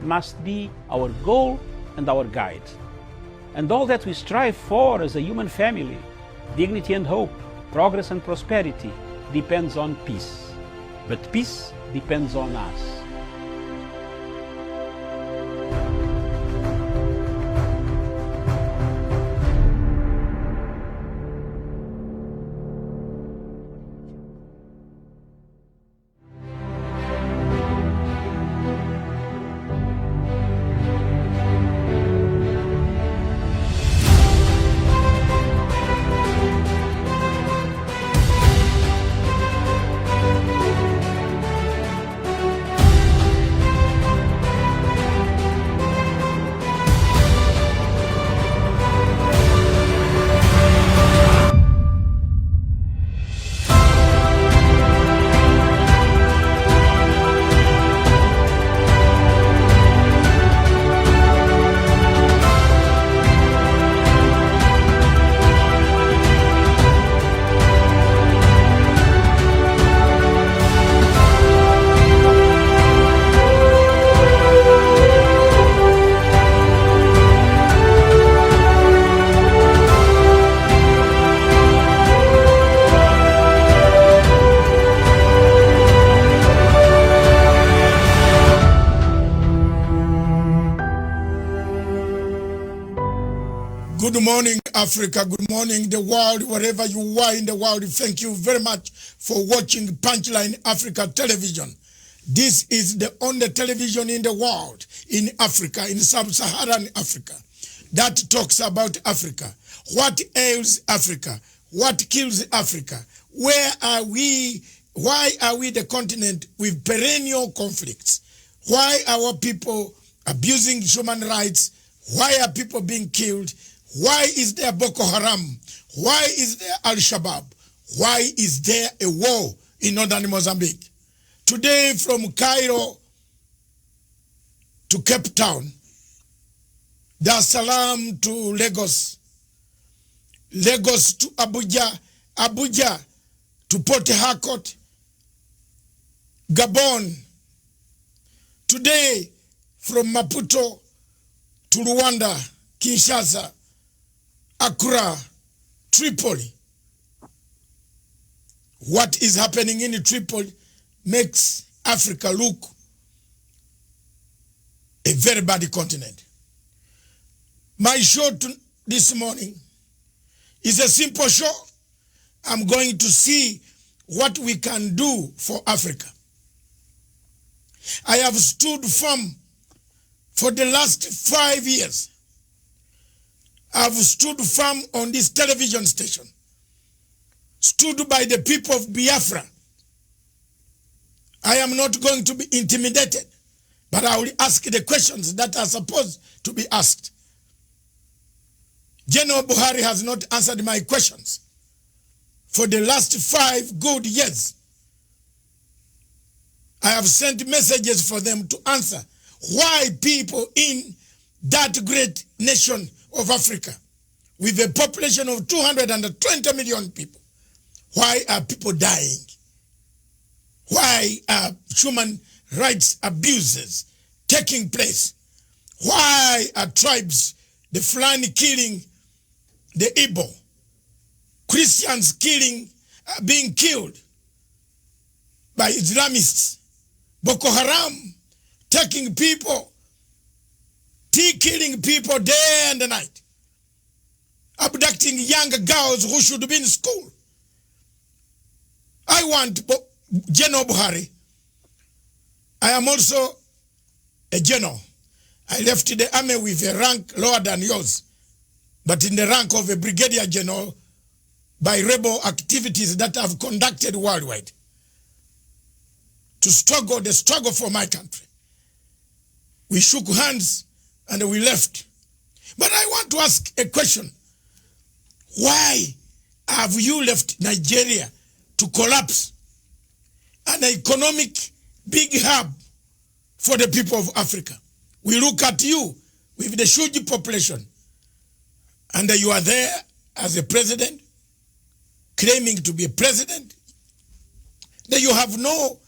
must be our goal and our guide. And all that we strive for as a human family, dignity and hope, progress and prosperity, depends on peace. But peace depends on us. Good morning, Africa. Good morning, the world, wherever you are in the world. Thank you very much for watching Punchline Africa television. This is the only television in the world, in Africa, in sub-Saharan Africa, that talks about Africa. What ails Africa? What kills Africa? Where are we? Why are we the continent with perennial conflicts? Why are our people abusing human rights? Why are people being killed? Why is there Boko Haram? Why is there Al-Shabaab? Why is there a war in northern Mozambique? Today from Cairo to Cape Town, Dar es Salaam to Lagos, Lagos to Abuja, Abuja to Port Harcourt, Gabon. Today from Maputo to Rwanda, Kinshasa, Accra, Tripoli. What is happening in Tripoli makes Africa look a very bad continent. My show this morning is a simple show. I'm going to see what we can do for Africa. I have stood firm for the last 5 years. I've stood firm on this television station, stood by the people of Biafra. I am not going to be intimidated, but I will ask the questions that are supposed to be asked. General Buhari has not answered my questions for the last 5 good years. I have sent messages for them to answer why people in that great nation of Africa, with a population of 220 million people, why are people dying? Why are human rights abuses taking place? Why are tribes, the Fulani killing the Igbo, Christians being killed by Islamists, Boko Haram taking people, killing people day and night, abducting young girls who should be in school? I want General Buhari. I am also a general. I left the army with a rank lower than yours, but in the rank of a brigadier general by rebel activities that I've conducted worldwide to struggle, the struggle for my country. We shook hands and we left. But I want to ask a question. Why have you left Nigeria to collapse, an economic big hub for the people of Africa? We look at you with the huge population, and you are there as a president, claiming to be a president. That you have no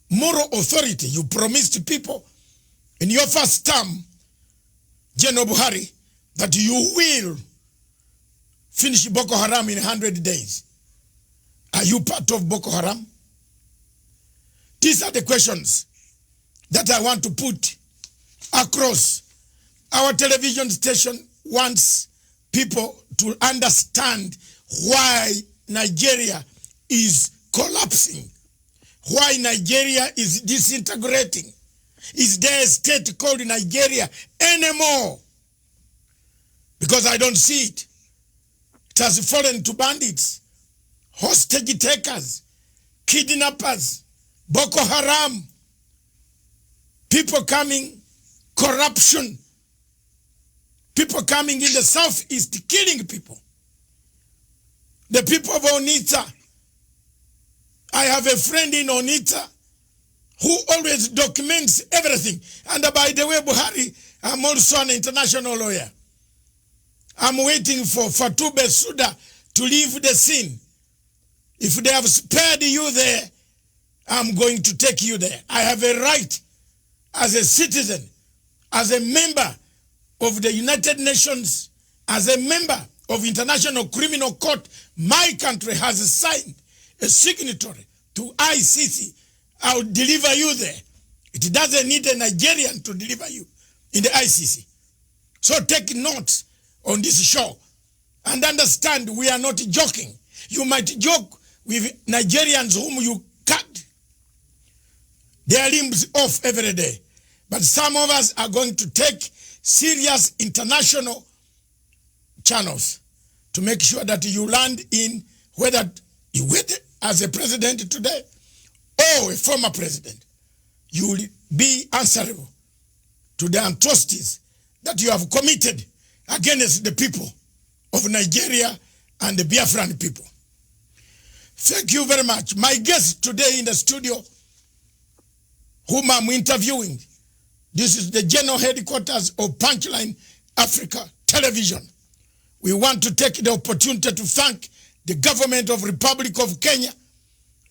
moral authority. You promised people in your first term, General Buhari, that you will finish Boko Haram in 100 days. Are you part of Boko Haram? These are the questions that I want to put across. Our television station wants people to understand why Nigeria is collapsing, why Nigeria is disintegrating. Is there a state called Nigeria anymore? Because I don't see it. It has fallen to bandits, hostage takers, kidnappers, Boko Haram, people coming, corruption, people coming in the southeast, killing people. The people of Onitsha. I have a friend in Onitsha who always documents everything. And by the way, Buhari, I'm also an international lawyer. I'm waiting for Fatou Bensouda to leave the scene. If they have spared you there, I'm going to take you there. I have a right as a citizen, as a member of the United Nations, as a member of International Criminal Court. My country has signed a signatory to ICC. I'll deliver you there. It doesn't need a Nigerian to deliver you in the ICC. So take notes on this show and understand we are not joking. You might joke with Nigerians whom you cut their limbs off every day. But some of us are going to take serious international channels to make sure that you land in, whether you wait as a president today or a former president, you will be answerable to the atrocities that you have committed against the people of Nigeria and the Biafran people. Thank you very much. My guest today in the studio, whom I'm interviewing, this is the general headquarters of Punchline Africa Television. We want to take the opportunity to thank the government of Republic of Kenya,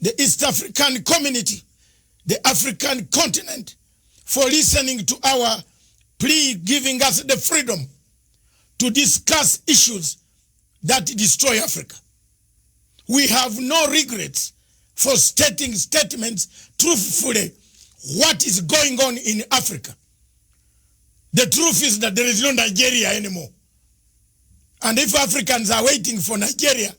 the East African community, the African continent, for listening to our plea, giving us the freedom to discuss issues that destroy Africa. We have no regrets for stating statements truthfully what is going on in Africa. The truth is that there is no Nigeria anymore. And if Africans are waiting for Nigeria,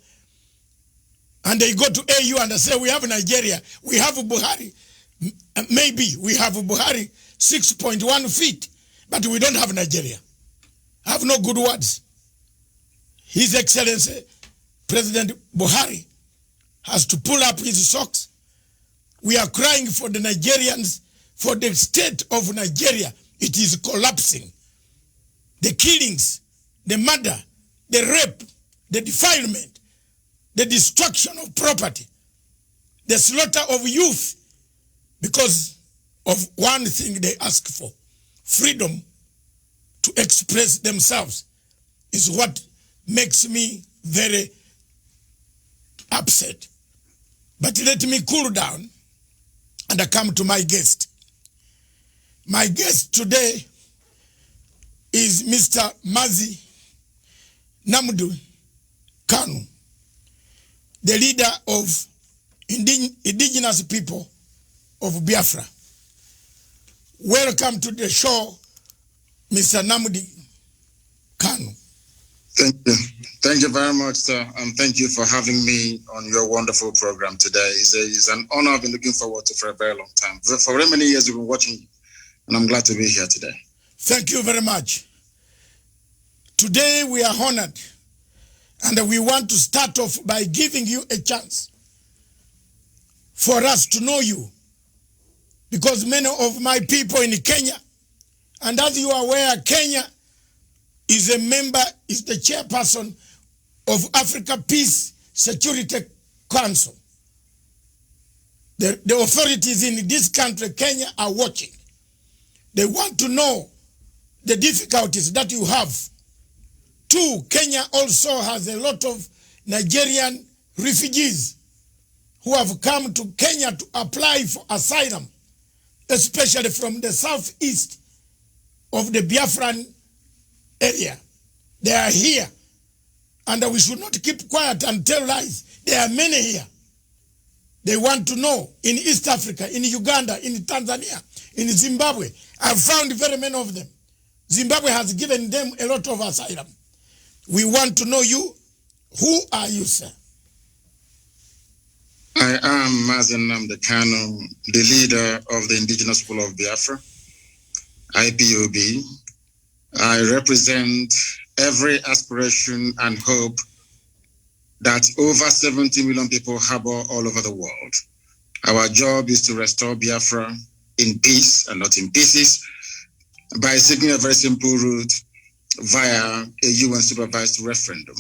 and they go to AU and they say, we have Nigeria, we have Buhari, maybe we have Buhari 6.1 feet, but we don't have Nigeria. I have no good words. His Excellency, President Buhari, has to pull up his socks. We are crying for the Nigerians, for the state of Nigeria. It is collapsing. The killings, the murder, the rape, the defilement, the destruction of property, the slaughter of youth, because of one thing they ask for, freedom to express themselves, is what makes me very upset. But let me cool down and I come to my guest. My guest today is Mr. Mazi Nnamdi Kanu, the leader of indigenous people of Biafra. Welcome to the show, Mr. Nnamdi Kanu. Thank you. Thank you very much, sir, and thank you for having me on your wonderful program today. It's an honor I've been looking forward to for a very long time. For very many years we've been watching you, and I'm glad to be here today. Thank you very much. Today we are honored, and we want to start off by giving you a chance for us to know you, because many of my people in Kenya, and as you are aware, Kenya is a member, is the chairperson of Africa Peace Security Council. The authorities in this country, Kenya, are watching. They want to know the difficulties that you have. Two, Kenya also has a lot of Nigerian refugees who have come to Kenya to apply for asylum, especially from the southeast of the Biafran area. They are here. And we should not keep quiet and tell lies. There are many here. They want to know in East Africa, in Uganda, in Tanzania, in Zimbabwe. I've found very many of them. Zimbabwe has given them a lot of asylum. We want to know you. Who are you, sir? I am Mazi Nnamdi Kanu, the leader of the Indigenous People of Biafra, IPOB. I represent every aspiration and hope that over 70 million people harbor all over the world. Our job is to restore Biafra in peace and not in pieces by seeking a very simple route via a UN-supervised referendum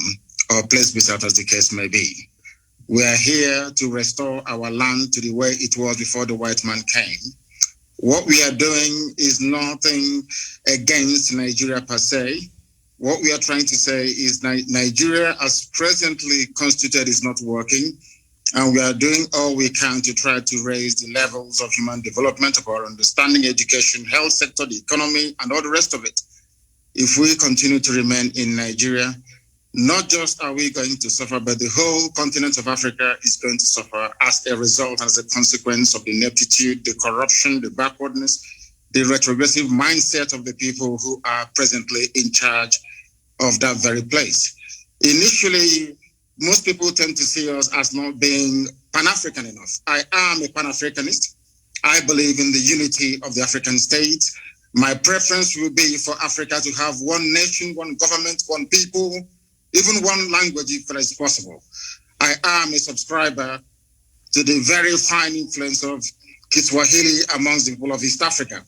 or plebiscite, as the case may be. We are here to restore our land to the way it was before the white man came. What we are doing is nothing against Nigeria per se. What we are trying to say is Nigeria as presently constituted is not working, and we are doing all we can to try to raise the levels of human development, of our understanding, education, health sector, the economy, and all the rest of it. If we continue to remain in Nigeria, not just are we going to suffer, but the whole continent of Africa is going to suffer as a result, as a consequence of the ineptitude, the corruption, the backwardness, the retrogressive mindset of the people who are presently in charge of that very place. Initially, most people tend to see us as not being Pan-African enough. I am a Pan-Africanist. I believe in the unity of the African states. My preference will be for Africa to have one nation, one government, one people, even one language if it is possible. I am a subscriber to the very fine influence of Kiswahili amongst the people of East Africa.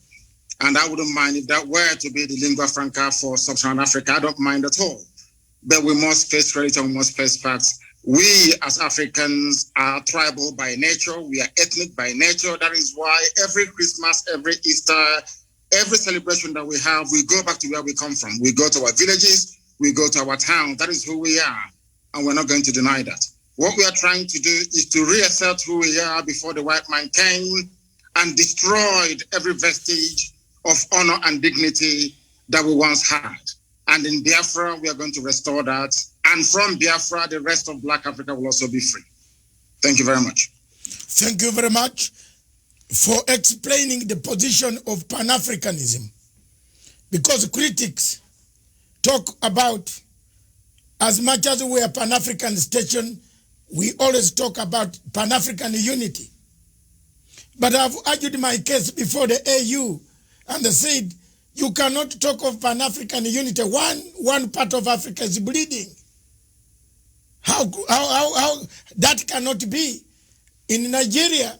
And I wouldn't mind if that were to be the lingua franca for sub-Saharan Africa. I don't mind at all. But we must face reality and we must face facts. We as Africans are tribal by nature. We are ethnic by nature. That is why every Christmas, every Easter, every celebration that we have, we go back to where we come from. We go to our villages. We go to our town. That is who we are. And we're not going to deny that. What we are trying to do is to reassert who we are before the white man came and destroyed every vestige of honor and dignity that we once had. And in Biafra, we are going to restore that. And from Biafra, the rest of Black Africa will also be free. Thank you very much. Thank you very much for explaining the position of Pan-Africanism. Because critics talk about, as much as we are Pan-African station, we always talk about Pan-African unity. But I've argued my case before the AU, and they said, you cannot talk of Pan-African unity. One part of Africa is bleeding. How that cannot be. In Nigeria,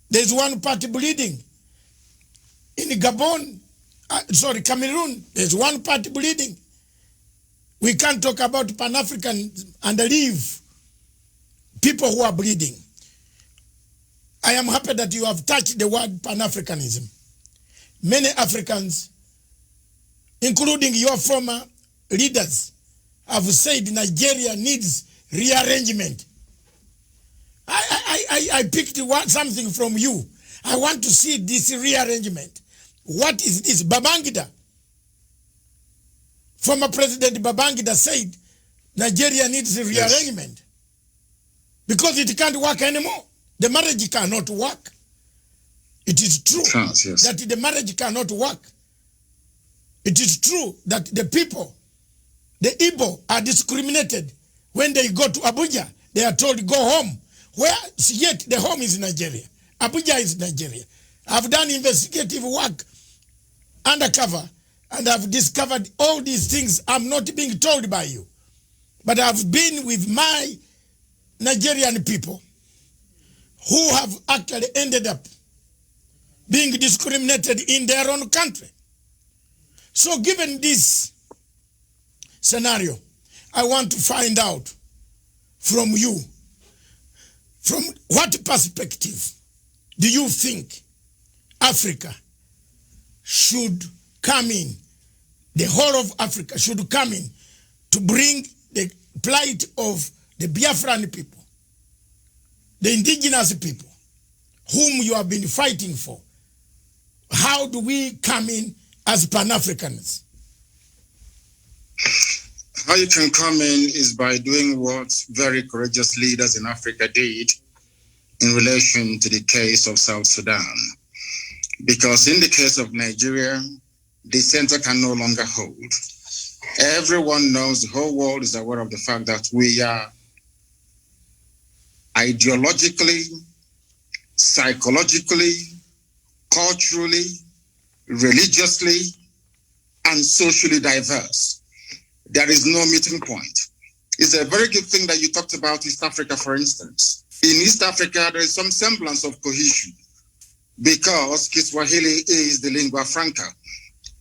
there's one part bleeding. In Gabon, Cameroon, there's one part bleeding. We can't talk about Pan-African and leave people who are bleeding. I am happy that you have touched the word Pan-Africanism. Many Africans, including your former leaders, have said Nigeria needs rearrangement. I picked something from you. I want to see this rearrangement. What is this? Babangida, former President Babangida said Nigeria needs a rearrangement. Yes. Because it can't work anymore. The marriage cannot work. It is true that the marriage cannot work. It is true that the people, the Igbo, are discriminated. When they go to Abuja, they are told go home. Where yet the home is Nigeria. Abuja is Nigeria. I've done investigative work undercover, and I've discovered all these things I'm not being told by you. But I've been with my Nigerian people who have actually ended up being discriminated in their own country. So given this scenario, I want to find out from you, from what perspective do you think Africa should come in, the whole of Africa should come in to bring the plight of the Biafran people, the indigenous people, whom you have been fighting for? How do we come in as Pan-Africans? How you can come in is by doing what very courageous leaders in Africa did in relation to the case of South Sudan. Because in the case of Nigeria, the center can no longer hold. Everyone knows, the whole world is aware of the fact that we are ideologically, psychologically, culturally, religiously, and socially diverse. There is no meeting point. It's a very good thing that you talked about East Africa, for instance. In East Africa, there is some semblance of cohesion because Kiswahili is the lingua franca.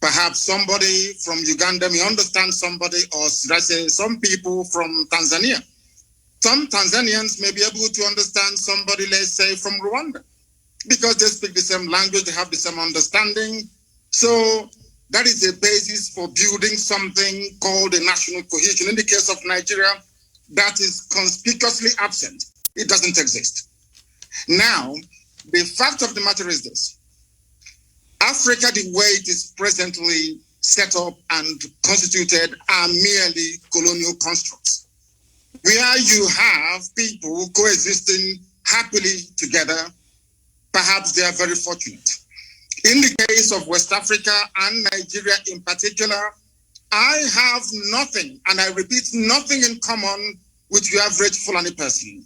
Perhaps somebody from Uganda may understand somebody, or should I say some people from Tanzania. Some Tanzanians may be able to understand somebody, let's say, from Rwanda, because they speak the same language, they have the same understanding. So that is a basis for building something called a national cohesion. In the case of Nigeria, that is conspicuously absent. It doesn't exist. Now, the fact of the matter is this. Africa, the way it is presently set up and constituted, are merely colonial constructs, where you have people coexisting happily together. Perhaps they are very fortunate. In the case of West Africa and Nigeria in particular, I have nothing, and I repeat, nothing in common with your average Fulani person.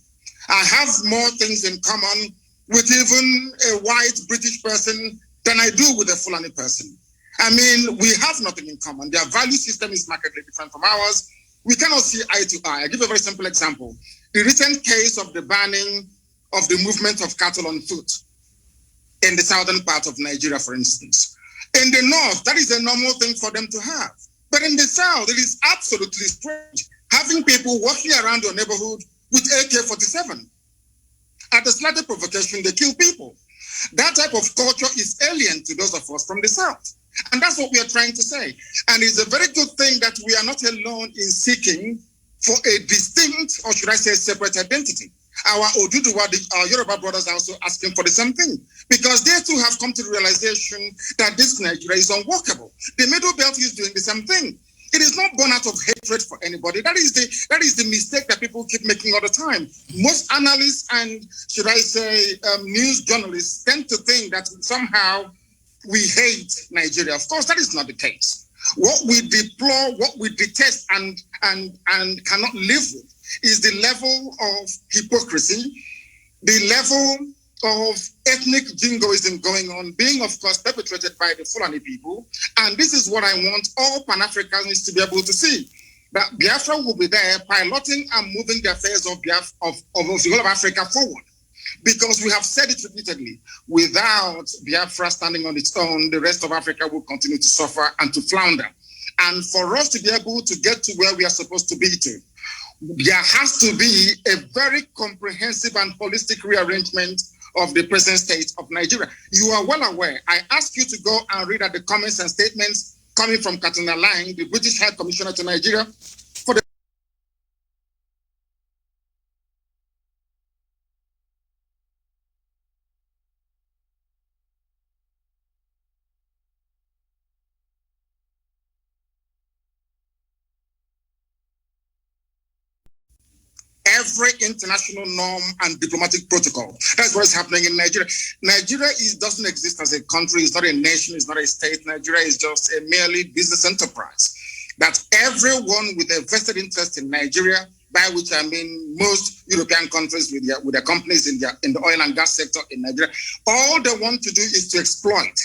I have more things in common with even a white British person than I do with a Fulani person. I mean, we have nothing in common. Their value system is markedly different from ours. We cannot see eye to eye. I'll give a very simple example. The recent case of the banning of the movement of cattle on foot in the southern part of Nigeria, for instance. In the north, that is a normal thing for them to have. But in the south, it is absolutely strange having people walking around your neighborhood with AK-47. At the slightest provocation, they kill people. That type of culture is alien to those of us from the south. And that's what we are trying to say. And it's a very good thing that we are not alone in seeking for a distinct, or should I say separate identity. Our Oduduwa, our Yoruba brothers are also asking for the same thing, because they too have come to the realization that this Nigeria is unworkable. The Middle Belt is doing the same thing. It is not born out of hatred for anybody. That is the mistake that people keep making all the time. Most analysts and, should I say, news journalists tend to think that somehow we hate Nigeria. Of course, that is not the case. What we deplore, what we detest and cannot live with is the level of hypocrisy, the level of ethnic jingoism going on, being, of course, perpetrated by the Fulani people. And this is what I want all Pan-Africans to be able to see, that Biafra will be there piloting and moving the affairs of the whole of Africa forward. Because we have said it repeatedly, without Biafra standing on its own, the rest of Africa will continue to suffer and to flounder. And for us to be able to get to where we are supposed to be to, there has to be a very comprehensive and holistic rearrangement of the present state of Nigeria. You are well aware. I ask you to go and read at the comments and statements coming from Katina Lang, the British High Commissioner to Nigeria, for the every international norm and diplomatic protocol. That's what is happening in Nigeria. Nigeria doesn't exist as a country. It's not a nation. It's not a state. Nigeria is just a merely business enterprise. That everyone with a vested interest in Nigeria, by which I mean most European countries with their companies in the oil and gas sector in Nigeria, all they want to do is to exploit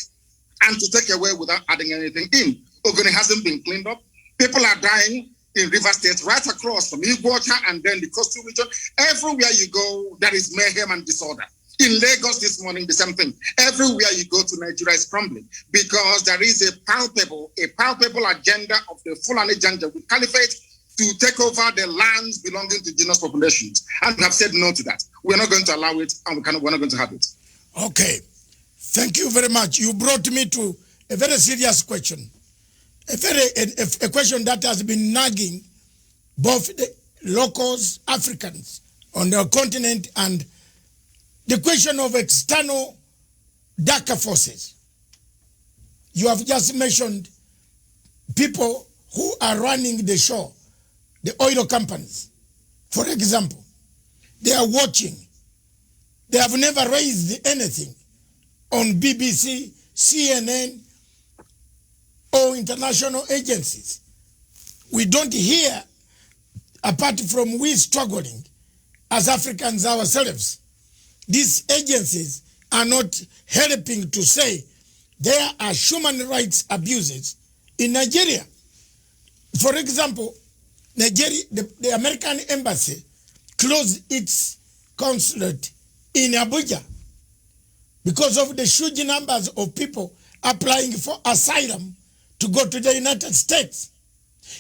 and to take away without adding anything in. Ogoni hasn't been cleaned up. People are dying in River State, right across from Iguacha and then the coastal region. Everywhere you go, there is mayhem and disorder. In Lagos this morning, the same thing. Everywhere you go to, Nigeria is crumbling because there is a palpable agenda of the Fulani Janjaweed Caliphate to take over the lands belonging to indigenous populations. And we have said no to that. We're not going to allow it, and we're not going to have it. Okay. Thank you very much. You brought me to a very serious question. A question that has been nagging both the locals, Africans on the continent, and the question of external darker forces. You have just mentioned people who are running the show, the oil companies, for example. They are watching. They have never raised anything on BBC, CNN, or international agencies. We don't hear, apart from we struggling as Africans ourselves, these agencies are not helping to say there are human rights abuses in Nigeria. For example, Nigeria, the American embassy closed its consulate in Abuja because of the huge numbers of people applying for asylum to go to the United States.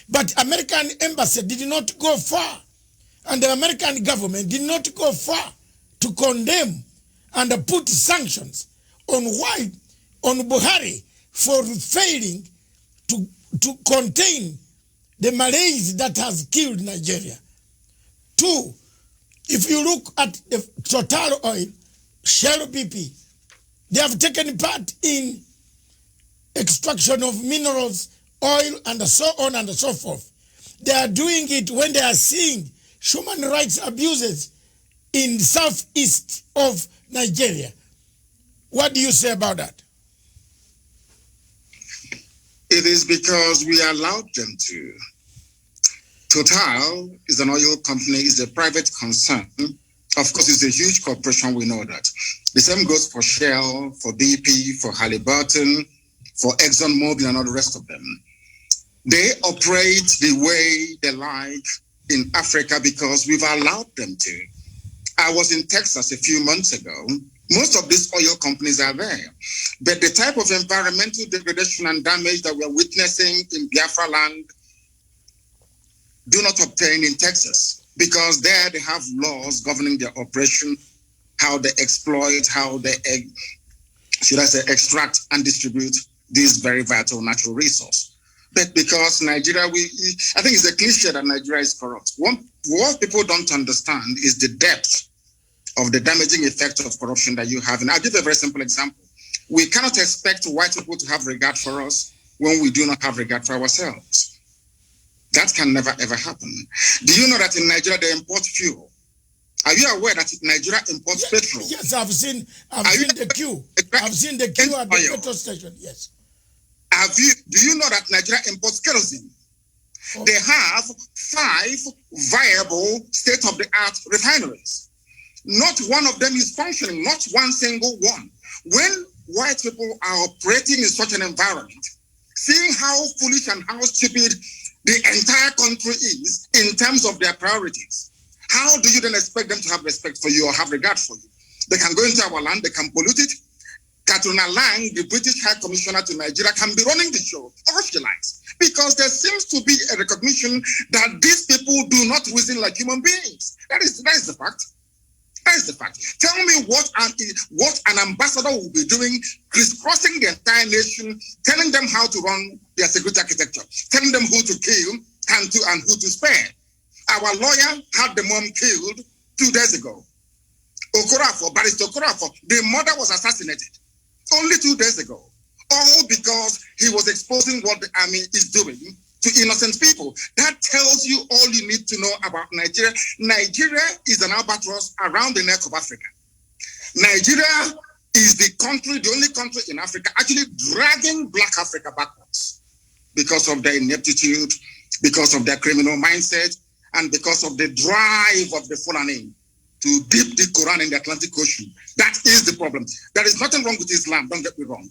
But American embassy did not go far, and the American government did not go far to condemn and put sanctions on Buhari for failing to contain the malaise that has killed Nigeria. 2, if you look at the Total Oil, Shell BP, they have taken part in extraction of minerals, oil, and so on and so forth. They are doing it when they are seeing human rights abuses in southeast of Nigeria. What do you say about that? It is because we allowed them to. Total is an oil company, is a private concern. Of course, it's a huge corporation, we know that. The same goes for Shell, for BP, for Halliburton, for ExxonMobil, and all the rest of them. They operate the way they like in Africa because we've allowed them to. I was in Texas a few months ago. Most of these oil companies are there. But the type of environmental degradation and damage that we're witnessing in Biafra land do not obtain in Texas, because there they have laws governing their operation, how they exploit, how they, extract and distribute this very vital natural resource. But because Nigeria, I think it's a cliche that Nigeria is corrupt. What people don't understand is the depth of the damaging effect of corruption that you have. And I'll give a very simple example. We cannot expect white people to have regard for us when we do not have regard for ourselves. That can never, ever happen. Do you know that in Nigeria they import fuel? Are you aware that Nigeria imports petrol? Yes, I've seen the queue. I've seen the queue at the petrol station, yes. Do you know that Nigeria imports kerosene? Oh. They have 5 viable state-of-the-art refineries. Not one of them is functioning, not one single one. When white people are operating in such an environment, seeing how foolish and how stupid the entire country is in terms of their priorities, how do you then expect them to have respect for you or have regard for you? They can go into our land, they can pollute it. Katrina Lang, the British High Commissioner to Nigeria, can be running the show, or she likes, because there seems to be a recognition that these people do not reason like human beings. That is the fact. That is the fact. Tell me what an ambassador will be doing, crisscrossing the entire nation, telling them how to run their security architecture, telling them who to kill and who to spare. Our lawyer had the mom killed 2 days ago. Barrister Okorafor, the mother was assassinated only 2 days ago. All because he was exposing what the army is doing to innocent people. That tells you all you need to know about Nigeria. Nigeria is an albatross around the neck of Africa. Nigeria is the only country in Africa actually dragging Black Africa backwards because of their ineptitude, because of their criminal mindset, and because of the drive of the Fulani to dip the Quran in the Atlantic Ocean. That is the problem. There is nothing wrong with Islam, don't get me wrong.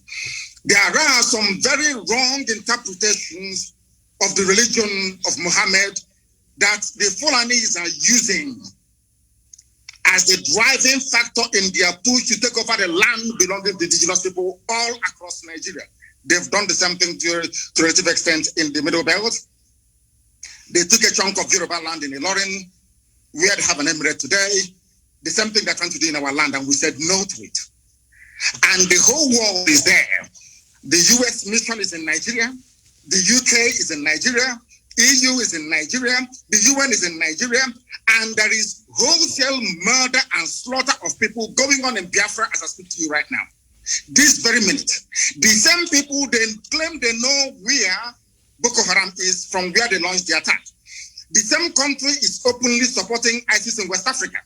There are some very wrong interpretations of the religion of Muhammad that the Fulanis are using as the driving factor in their push to take over the land belonging to the indigenous people all across Nigeria. They've done the same thing to a relative extent in the Middle Belt. They took a chunk of Yoruba land in Ilorin, where they have an emirate today. The same thing they're trying to do in our land, and we said no to it. And the whole world is there. The US mission is in Nigeria. The UK is in Nigeria. EU is in Nigeria. The UN is in Nigeria. And there is wholesale murder and slaughter of people going on in Biafra as I speak to you right now. this very minute. The same people they claim they know where Boko Haram is from where they launched the attack. The same country is openly supporting ISIS in West Africa.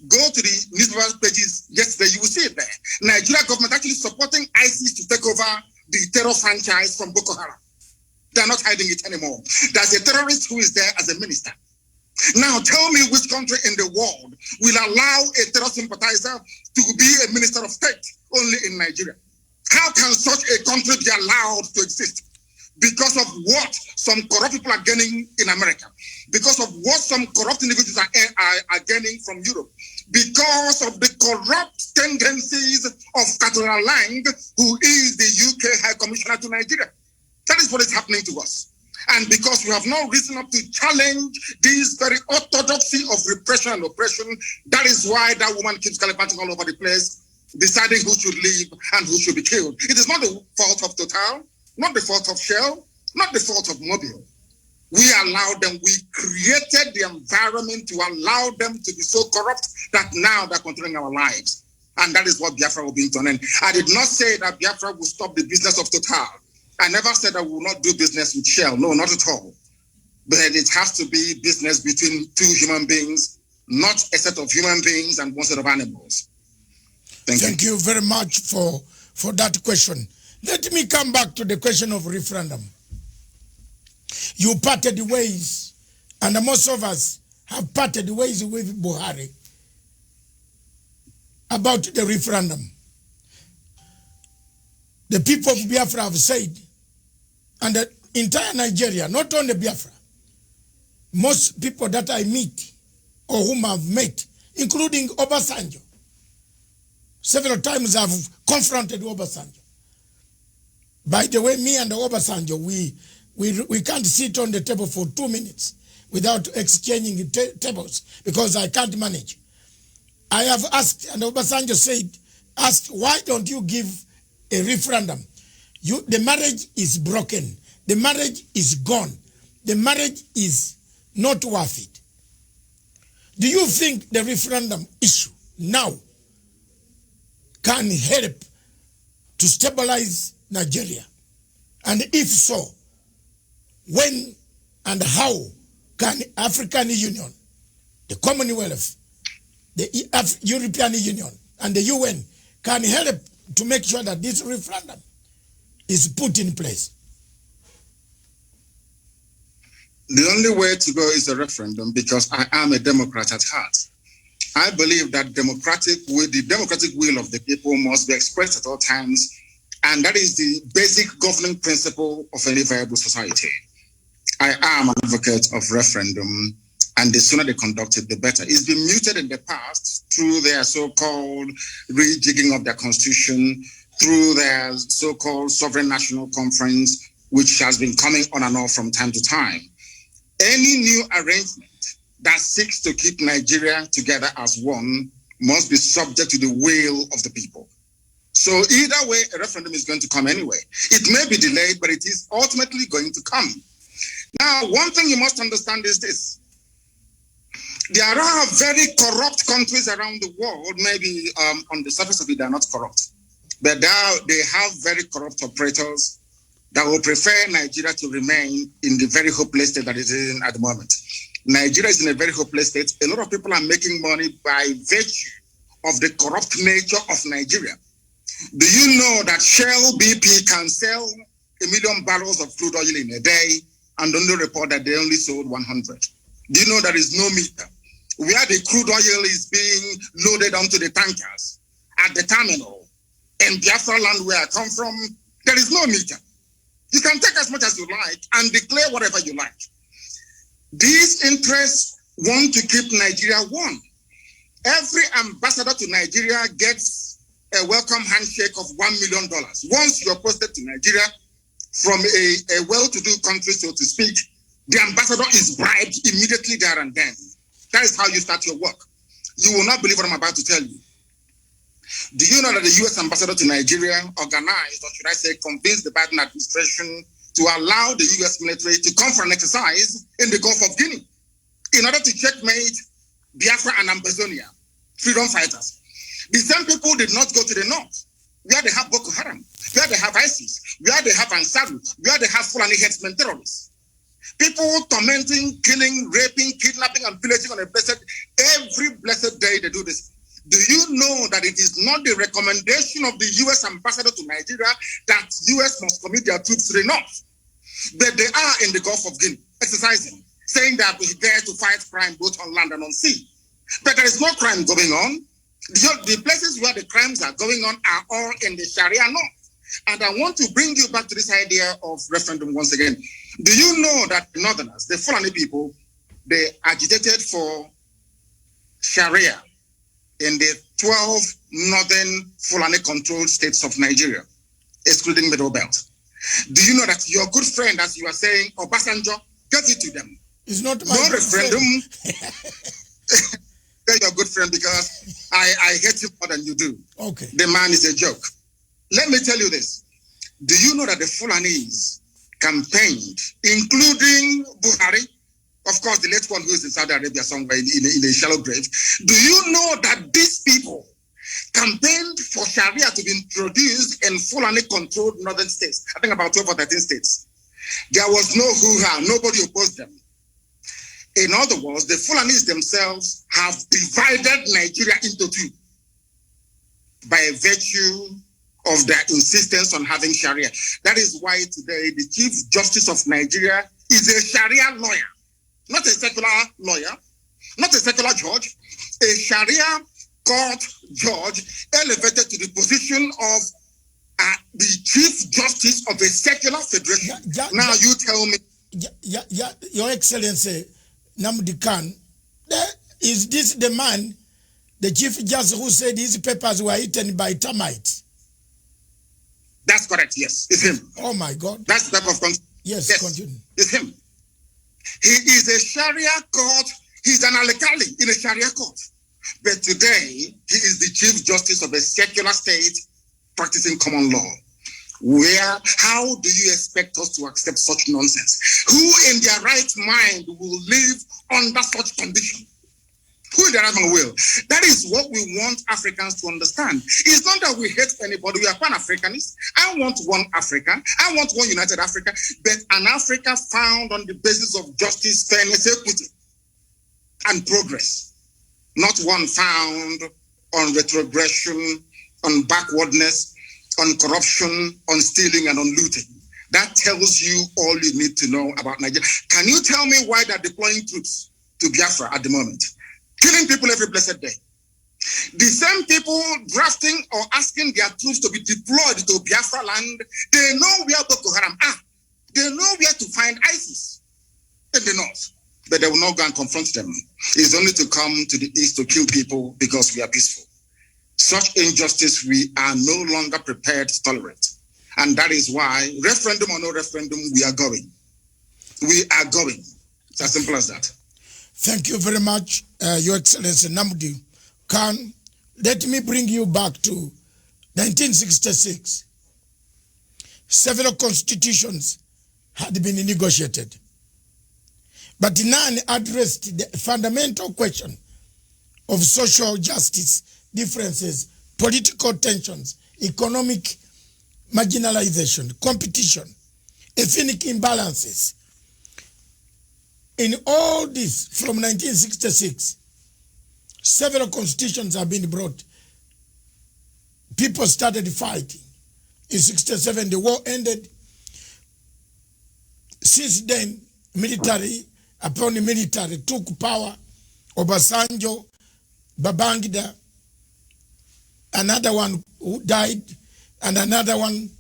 Go to the newspaper pages yesterday, you will see it there. Nigeria government actually supporting ISIS to take over the terror franchise from Boko Haram. They're not hiding it anymore. There's a terrorist who is there as a minister. Now tell me which country in the world will allow a terror sympathizer to be a minister of state only in Nigeria? How can such a country be allowed to exist? Because of what some corrupt people are gaining in America, because of what some corrupt individuals are gaining from Europe, because of the corrupt tendencies of Catherine Lang, who is the UK High Commissioner to Nigeria. That is what is happening to us. And because we have no reason up to challenge this very orthodoxy of repression and oppression, that is why that woman keeps gallivanting all over the place, deciding who should live and who should be killed. It is not the fault of Total, not the fault of Shell, not the fault of Mobile. We allowed them, we created the environment to allow them to be so corrupt that now they're controlling our lives. And that is what Biafra will be to an end. I did not say that Biafra will stop the business of Total. I never said I will not do business with Shell. No, not at all. But it has to be business between two human beings, not a set of human beings and one set of animals. Thank you very much for that question. Let me come back to the question of referendum. You parted the ways, and most of us have parted the ways with Buhari about the referendum. The people of Biafra have said, and the entire Nigeria, not only Biafra, most people that I meet or whom I've met, including Obasanjo, several times I've confronted Obasanjo. By the way, me and Obasanjo, we can't sit on the table for 2 minutes without exchanging tables because I can't manage. I have asked, and Obasanjo asked, why don't you give a referendum? The marriage is broken. The marriage is gone. The marriage is not worth it. Do you think the referendum issue now can help to stabilize Nigeria? And if so, when and how can African Union, the Commonwealth, the European Union, and the UN can help to make sure that this referendum is put in place? The only way to go is a referendum, because I am a Democrat at heart. I believe that the democratic will of the people must be expressed at all times, and that is the basic governing principle of any viable society. I am an advocate of referendum, and the sooner they conduct it, the better. It's been muted in the past through their so-called rejigging of their constitution, through their so-called sovereign national conference, which has been coming on and off from time to time. Any new arrangement that seeks to keep Nigeria together as one must be subject to the will of the people. So either way, a referendum is going to come anyway. It may be delayed, but it is ultimately going to come. Now, one thing you must understand is this. There are very corrupt countries around the world. Maybe on the surface of it, they're not corrupt. But they have very corrupt operators that will prefer Nigeria to remain in the very hopeless state that it is in at the moment. Nigeria is in a very hopeless state. A lot of people are making money by virtue of the corrupt nature of Nigeria. Do you know that Shell BP can sell 1 million barrels of crude oil in a day and only report that they only sold 100? Do you know there is no meter? Where the crude oil is being loaded onto the tankers at the terminal in Biafra land where I come from, there is no meter. You can take as much as you like and declare whatever you like. These interests want to keep Nigeria one. Every ambassador to Nigeria gets a welcome handshake of $1 million. Once you're posted to Nigeria from a well-to-do country, so to speak, the ambassador is bribed immediately there and then. That is how you start your work. You will not believe what I'm about to tell you. Do you know that the U.S. ambassador to Nigeria organized, or should I say convinced the Biden administration to allow the U.S. military to come for an exercise in the Gulf of Guinea in order to checkmate Biafra and Ambazonia, freedom fighters? The same people did not go to the north. where they have Boko Haram, where they have ISIS, where they have Ansaru, where they have Fulani headsmen terrorists. People tormenting, killing, raping, kidnapping, and pillaging on every blessed day they do this. Do you know that it is not the recommendation of the U.S. ambassador to Nigeria that U.S. must commit their troops to the north? But they are in the Gulf of Guinea, exercising, saying that we're there to fight crime both on land and on sea. But there is no crime going on. The places where the crimes are going on are all in the Sharia north. And I want to bring you back to this idea of referendum once again. Do you know that the Northerners, the Fulani people, they agitated for Sharia in the 12 northern Fulani-controlled states of Nigeria, excluding Middle Belt? Do you know that your good friend, as you are saying, Obasanjo, gave it to them? It's not my no referendum. They're your good friend because I hate him more than you do. Okay. The man is a joke. Let me tell you this. Do you know that the Fulanis campaigned, including Buhari, of course, the late one who is in Saudi Arabia somewhere in a shallow grave? Do you know that these people campaigned for Sharia to be introduced in Fulani-controlled northern states? I think about 12 or 13 states. There was no hoo-ha. Nobody opposed them. In other words, the Fulanis themselves have divided Nigeria into two by virtue of their insistence on having Sharia. That is why today the Chief Justice of Nigeria is a Sharia lawyer, not a secular lawyer, not a secular judge, a Sharia court judge elevated to the position of the Chief Justice of a secular federation. Now you tell me. Your Excellency, Nnamdi Kanu, is this the man, the Chief Justice, who said his papers were eaten by termites? That's correct, yes. It's him. Oh my God. That's the type of yes, continue. It's him. He is a Sharia court. He's an alkali in a Sharia court. But today, he is the Chief Justice of a secular state practicing common law. How do you expect us to accept such nonsense? Who in their right mind will live under such condition? Who in their right mind will? That is what we want Africans to understand. It's not that we hate anybody. We are Pan-Africanists. I want one Africa. I want one united Africa. But an Africa found on the basis of justice, fairness, equity, and progress. Not one found on retrogression, on backwardness, on corruption, on stealing, and on looting. That tells you all you need to know about Nigeria. Can you tell me why they're deploying troops to Biafra at the moment? Killing people every blessed day. The same people drafting or asking their troops to be deployed to Biafra land, they know where Boko Haram are. They know where to find ISIS in the north. But they will not go and confront them. It's only to come to the east to kill people because we are peaceful. Such injustice we are no longer prepared to tolerate. And that is why, referendum or no referendum, we are going. We are going. It's as simple as that. Thank you very much, Your Excellency Nnamdi Kanu. Let me bring you back to 1966. Several constitutions had been negotiated, but none addressed the fundamental question of social justice, differences, political tensions, economic marginalization, competition, ethnic imbalances. In all this, from 1966, several constitutions have been brought. People started fighting. In 67, the war ended. Since then, military took power. Obasanjo, Babangida, another one who died, and another one,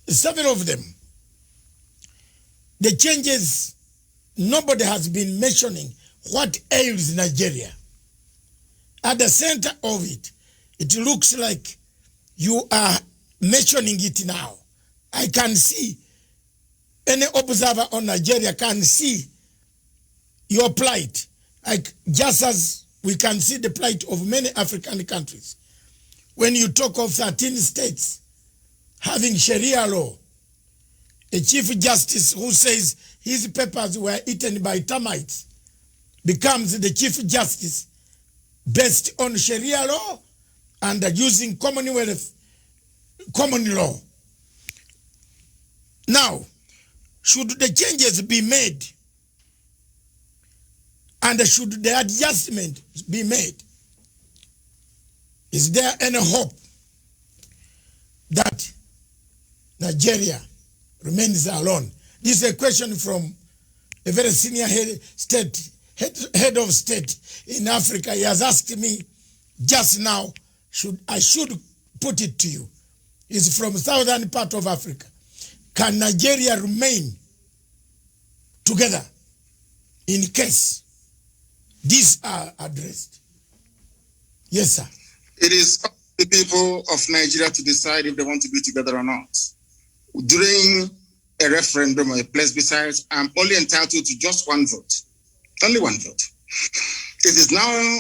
several of them. The changes, nobody has been mentioning what ails Nigeria. At the center of it, it looks like you are mentioning it now. I can see, any observer on Nigeria can see your plight, like just as we can see the plight of many African countries. When you talk of 13 states having Sharia law, a Chief Justice who says his papers were eaten by termites becomes the Chief Justice based on Sharia law and using Commonwealth common law. Now, should the changes be made and should the adjustment be made, is there any hope that Nigeria remains alone? This is a question from a very senior head of state in Africa. He has asked me just now, I should put it to you. He's from southern part of Africa. Can Nigeria remain together in case these are addressed? Yes, sir. It is up to the people of Nigeria to decide if they want to be together or not. During a referendum or a plebiscite, I'm only entitled to just one vote. Only one vote. It is now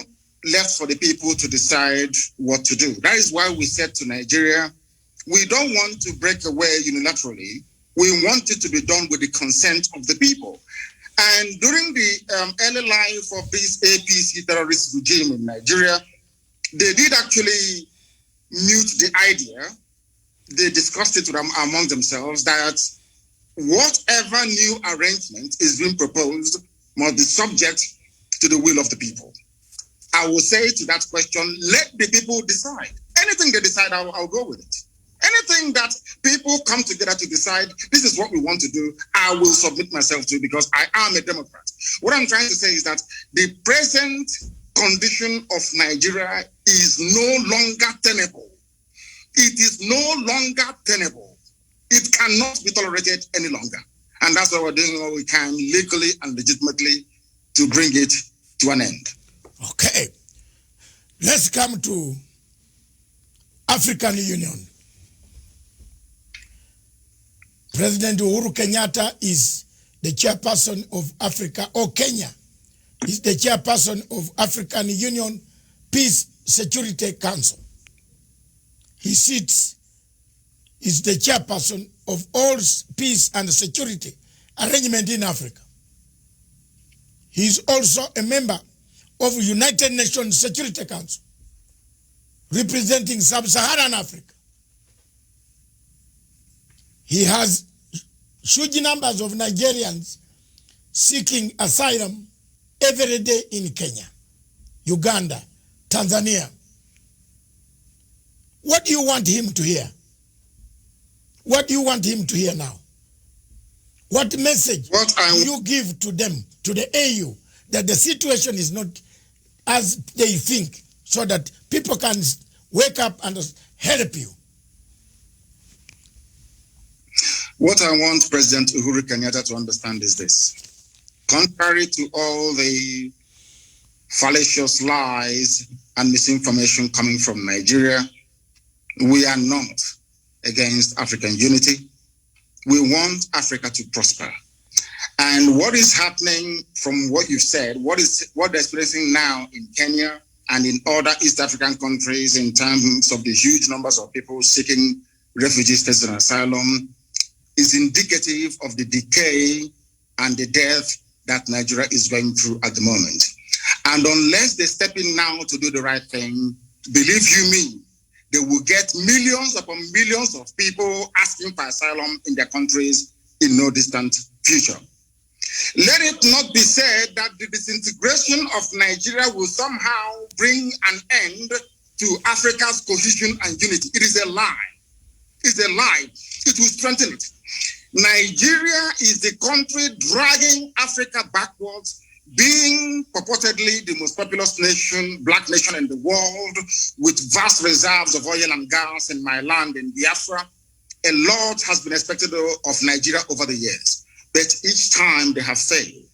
left for the people to decide what to do. That is why we said to Nigeria, we don't want to break away unilaterally. We want it to be done with the consent of the people. And during the early life of this APC terrorist regime in Nigeria, they did actually mute the idea. They discussed it among themselves that whatever new arrangement is being proposed must be subject to the will of the people. I will say to that question, let the people decide. Anything they decide, I'll go with it. Anything that people come together to decide, this is what we want to do, I will submit myself to because I am a Democrat. What I'm trying to say is that the present condition of Nigeria is no longer tenable. It is no longer tenable. It cannot be tolerated any longer. And that's why we're doing what we can legally and legitimately to bring it to an end. Okay. Let's come to African Union. President Uhuru Kenyatta is the chairperson of Africa, or Kenya is the chairperson of African Union Peace Security Council. He sits, is the chairperson of all peace and security arrangement in Africa. He is also a member of United Nations Security Council, representing Sub-Saharan Africa. He has huge numbers of Nigerians seeking asylum every day in Kenya, Uganda, Tanzania. What do you want him to hear? What do you want him to hear now? What message do you give to them, to the AU, that the situation is not as they think, so that people can wake up and help you? What I want President Uhuru Kenyatta to understand is this. Contrary to all the fallacious lies and misinformation coming from Nigeria, we are not against African unity. We want Africa to prosper. And what is happening from what you've said, what they're experiencing now in Kenya and in other East African countries in terms of the huge numbers of people seeking refugee status and asylum, is indicative of the decay and the death that Nigeria is going through at the moment. And unless they step in now to do the right thing, believe you me, they will get millions upon millions of people asking for asylum in their countries in no distant future. Let it not be said that the disintegration of Nigeria will somehow bring an end to Africa's cohesion and unity. It is a lie. It's a lie. It will strengthen it. Nigeria is the country dragging Africa backwards, being purportedly the most populous nation, black nation in the world, with vast reserves of oil and gas in my land in Biafra. A lot has been expected of Nigeria over the years, but each time they have failed.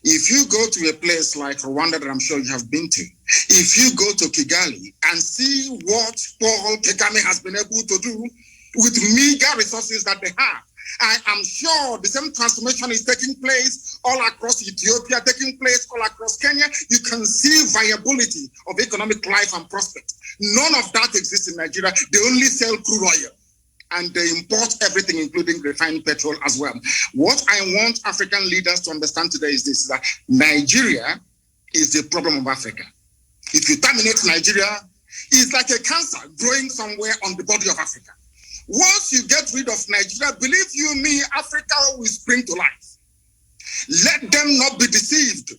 If you go to a place like Rwanda that I'm sure you have been to, if you go to Kigali and see what Paul Kagame has been able to do with meager resources that they have, I am sure the same transformation is taking place all across Ethiopia, taking place all across Kenya. You can see viability of economic life and prospect. None of that exists in Nigeria. They only sell crude oil and they import everything, including refined petrol as well. What I want African leaders to understand today is this, that Nigeria is the problem of Africa. If you terminate Nigeria, it's like a cancer growing somewhere on the body of Africa. Once you get rid of Nigeria, believe you me, Africa will spring to life. Let them not be deceived.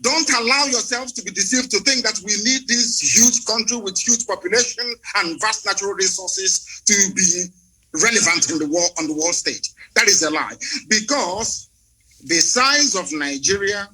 Don't allow yourselves to be deceived to think that we need this huge country with huge population and vast natural resources to be relevant in the world, on the world stage. That is a lie. Because the size of Nigeria,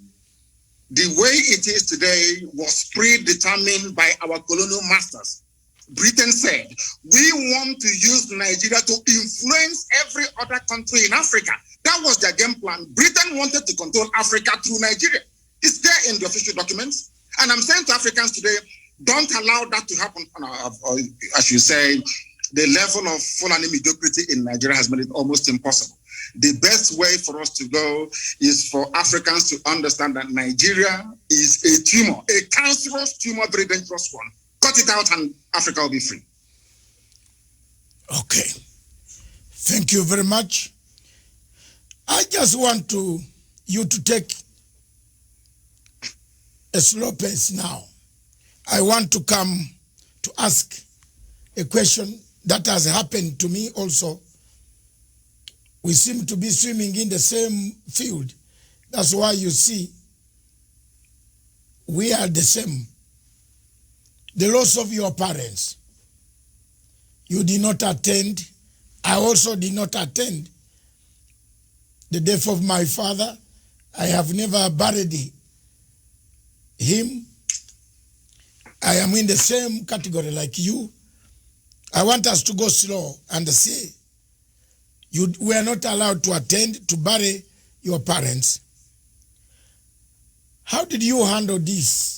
the way it is today, was predetermined by our colonial masters. Britain said, we want to use Nigeria to influence every other country in Africa. That was their game plan. Britain wanted to control Africa through Nigeria. It's there in the official documents. And I'm saying to Africans today, don't allow that to happen. As you say, the level of Fulani mediocrity in Nigeria has made it almost impossible. The best way for us to go is for Africans to understand that Nigeria is a tumor, a cancerous tumor, very dangerous one. Cut it out and Africa will be free. Okay. Thank you very much. I just want you to take a slow pace now. I want to come to ask a question that has happened to me also. We seem to be swimming in the same field. That's why you see we are the same. The loss of your parents. You did not attend. I also did not attend the death of my father. I have never buried him. I am in the same category like you. I want us to go slow and say, you were not allowed to attend to bury your parents. How did you handle this?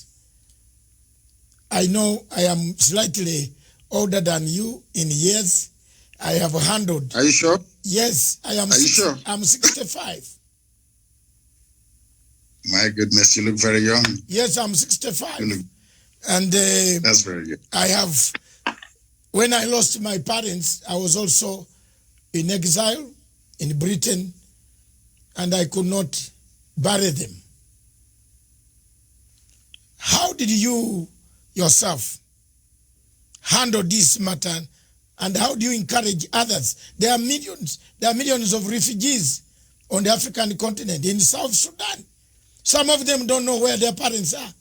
I know I am slightly older than you in years. I have handled. Are you sure? Yes, I am. Are you sure? I'm 65. My goodness, you look very young. Yes, I'm 65. And that's very good. I have, when I lost my parents, I was also in exile in Britain, and I could not bury them. How did you yourself handle this matter, and how do you encourage others? There are millions of refugees on the African continent, in South Sudan. Some of them don't know where their parents are.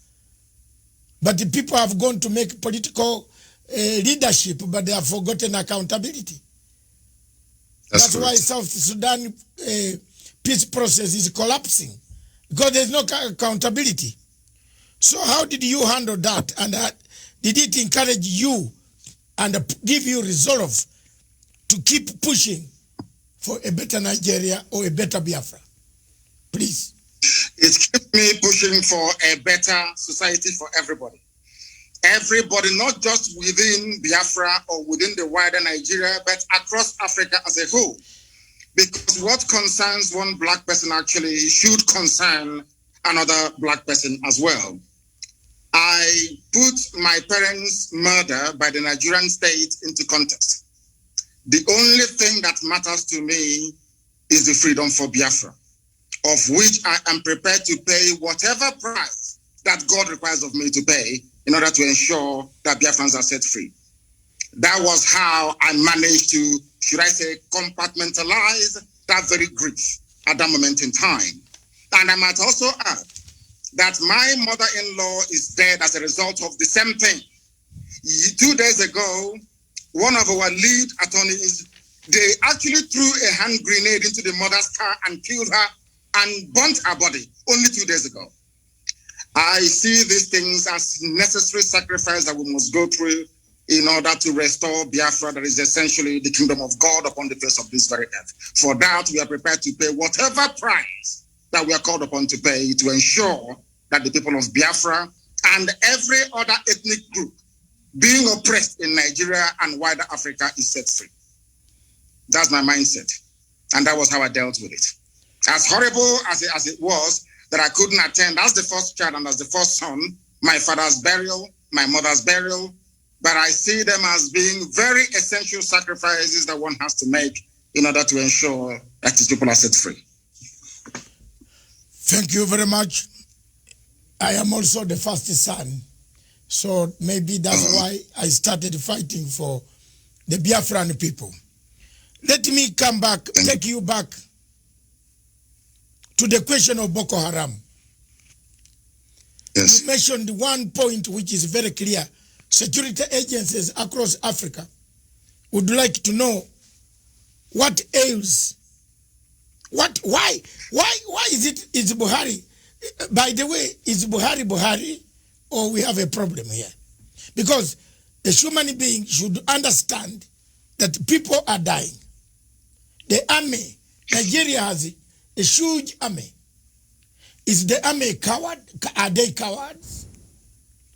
But the people have gone to make political leadership, but they have forgotten accountability. That's why South Sudan peace process is collapsing, because there's no accountability. So how did you handle that? And did it encourage you and give you resolve to keep pushing for a better Nigeria or a better Biafra? Please. It keeps me pushing for a better society for everybody. Everybody, not just within Biafra or within the wider Nigeria, but across Africa as a whole. Because what concerns one black person actually should concern another black person as well. I put my parents' murder by the Nigerian state into context. The only thing that matters to me is the freedom for Biafra, of which I am prepared to pay whatever price that God requires of me to pay in order to ensure that Biafrans are set free. That was how I managed to, should I say, compartmentalize that very grief at that moment in time. And I might also add that my mother-in-law is dead as a result of the same thing. 2 days ago, one of our lead attorneys, they actually threw a hand grenade into the mother's car and killed her and burnt her body only 2 days ago. I see these things as necessary sacrifice that we must go through in order to restore Biafra, that is essentially the kingdom of God upon the face of this very earth. For that, we are prepared to pay whatever price that we are called upon to pay to ensure that the people of Biafra and every other ethnic group being oppressed in Nigeria and wider Africa is set free. That's my mindset. And that was how I dealt with it. As horrible as it was that I couldn't attend as the first child and as the first son, my father's burial, my mother's burial, but I see them as being very essential sacrifices that one has to make in order to ensure that these people are set free. Thank you very much. I am also the first son, so maybe that's why I started fighting for the Biafran people. Let me come back, take you back to the question of Boko Haram. Yes. You mentioned one point which is very clear. Security agencies across Africa would like to know what ails. Why is Buhari? By the way, is Buhari, or we have a problem here? Because a human being should understand that people are dying. The army, Nigeria has a huge army. Is the army a coward? Are they cowards?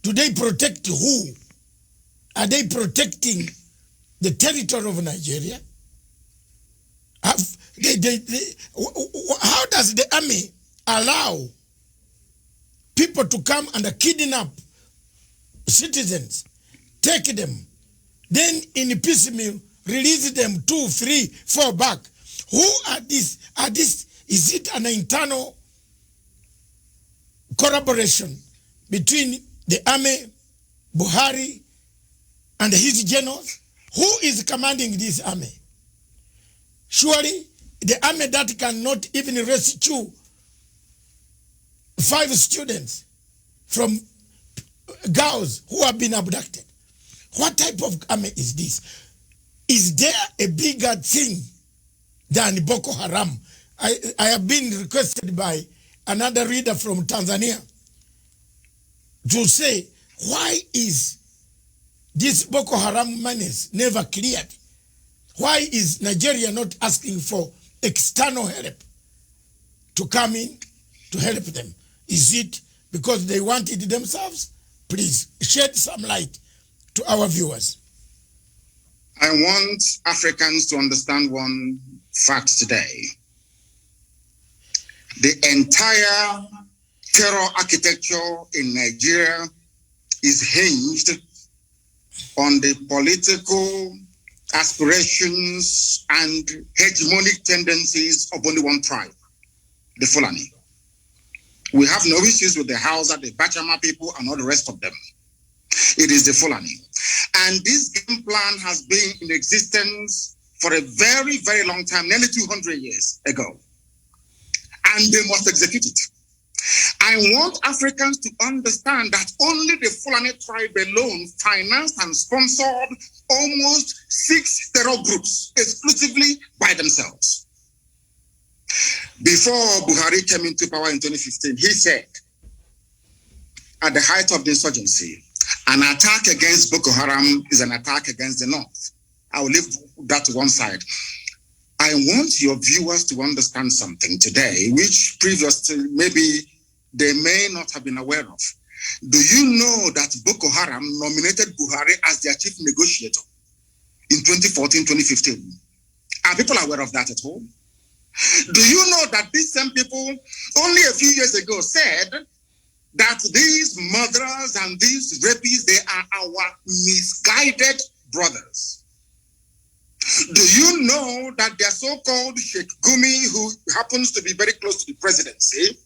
Do they protect who? Are they protecting the territory of Nigeria? How does the army allow people to come and kidnap citizens, take them, then in piecemeal release them 2, 3, 4 back? Who are these? Is it an internal collaboration between the army, Buhari, and his generals? Who is commanding this army? Surely the army that cannot even rescue 5 students from girls who have been abducted. What type of army is this? Is there a bigger thing than Boko Haram? I have been requested by another reader from Tanzania to say, why is this Boko Haram menace never cleared? Why is Nigeria not asking for external help to come in to help them? Is it because they want it themselves? Please shed some light to our viewers. I want Africans to understand one fact today. The entire terror architecture in Nigeria is hinged on the political aspirations and hegemonic tendencies of only one tribe, the Fulani. We have no issues with the Hausa, the Bachama people, and all the rest of them. It is the Fulani. And this game plan has been in existence for a very, very long time, nearly 200 years ago. And they must execute it. I want Africans to understand that only the Fulani tribe alone financed and sponsored almost 6 terror groups exclusively by themselves. Before Buhari came into power in 2015, he said, at the height of the insurgency, an attack against Boko Haram is an attack against the North. I will leave that to one side. I want your viewers to understand something today, which previously maybe they may not have been aware of. Do you know that Boko Haram nominated Buhari as their chief negotiator in 2014-2015? Are people aware of that at all? Do you know that these same people only a few years ago said that these murderers and these rapists, they are our misguided brothers? Do you know that their so-called Sheikh Gumi, who happens to be very close to the presidency,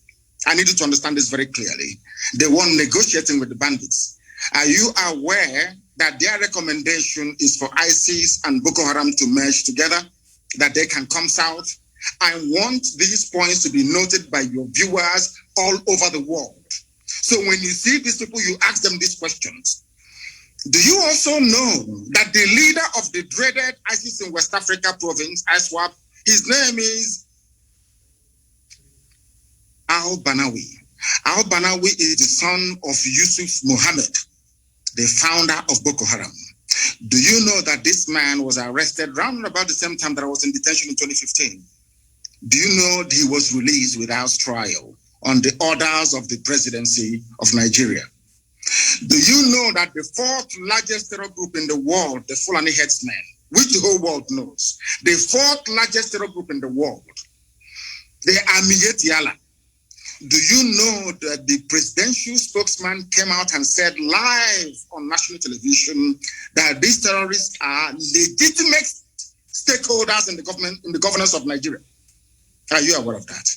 I need you to understand this very clearly, the one negotiating with the bandits, are you aware that their recommendation is for ISIS and Boko Haram to merge together, that they can come south? I want these points to be noted by your viewers all over the world. So when you see these people, you ask them these questions. Do you also know that the leader of the dreaded ISIS in West Africa province, ISWAP, his name is Al-Banawi. Al-Banawi is the son of Yusuf Mohammed, the founder of Boko Haram. Do you know that this man was arrested around about the same time that I was in detention in 2015? Do you know that he was released without trial on the orders of the presidency of Nigeria? Do you know that the 4th largest terror group in the world, the Fulani Headsmen, which the whole world knows, the 4th largest terror group in the world, they are Miyetiala. Do you know that the presidential spokesman came out and said live on national television that these terrorists are legitimate stakeholders in the government, in the governance of Nigeria? Are you aware of that?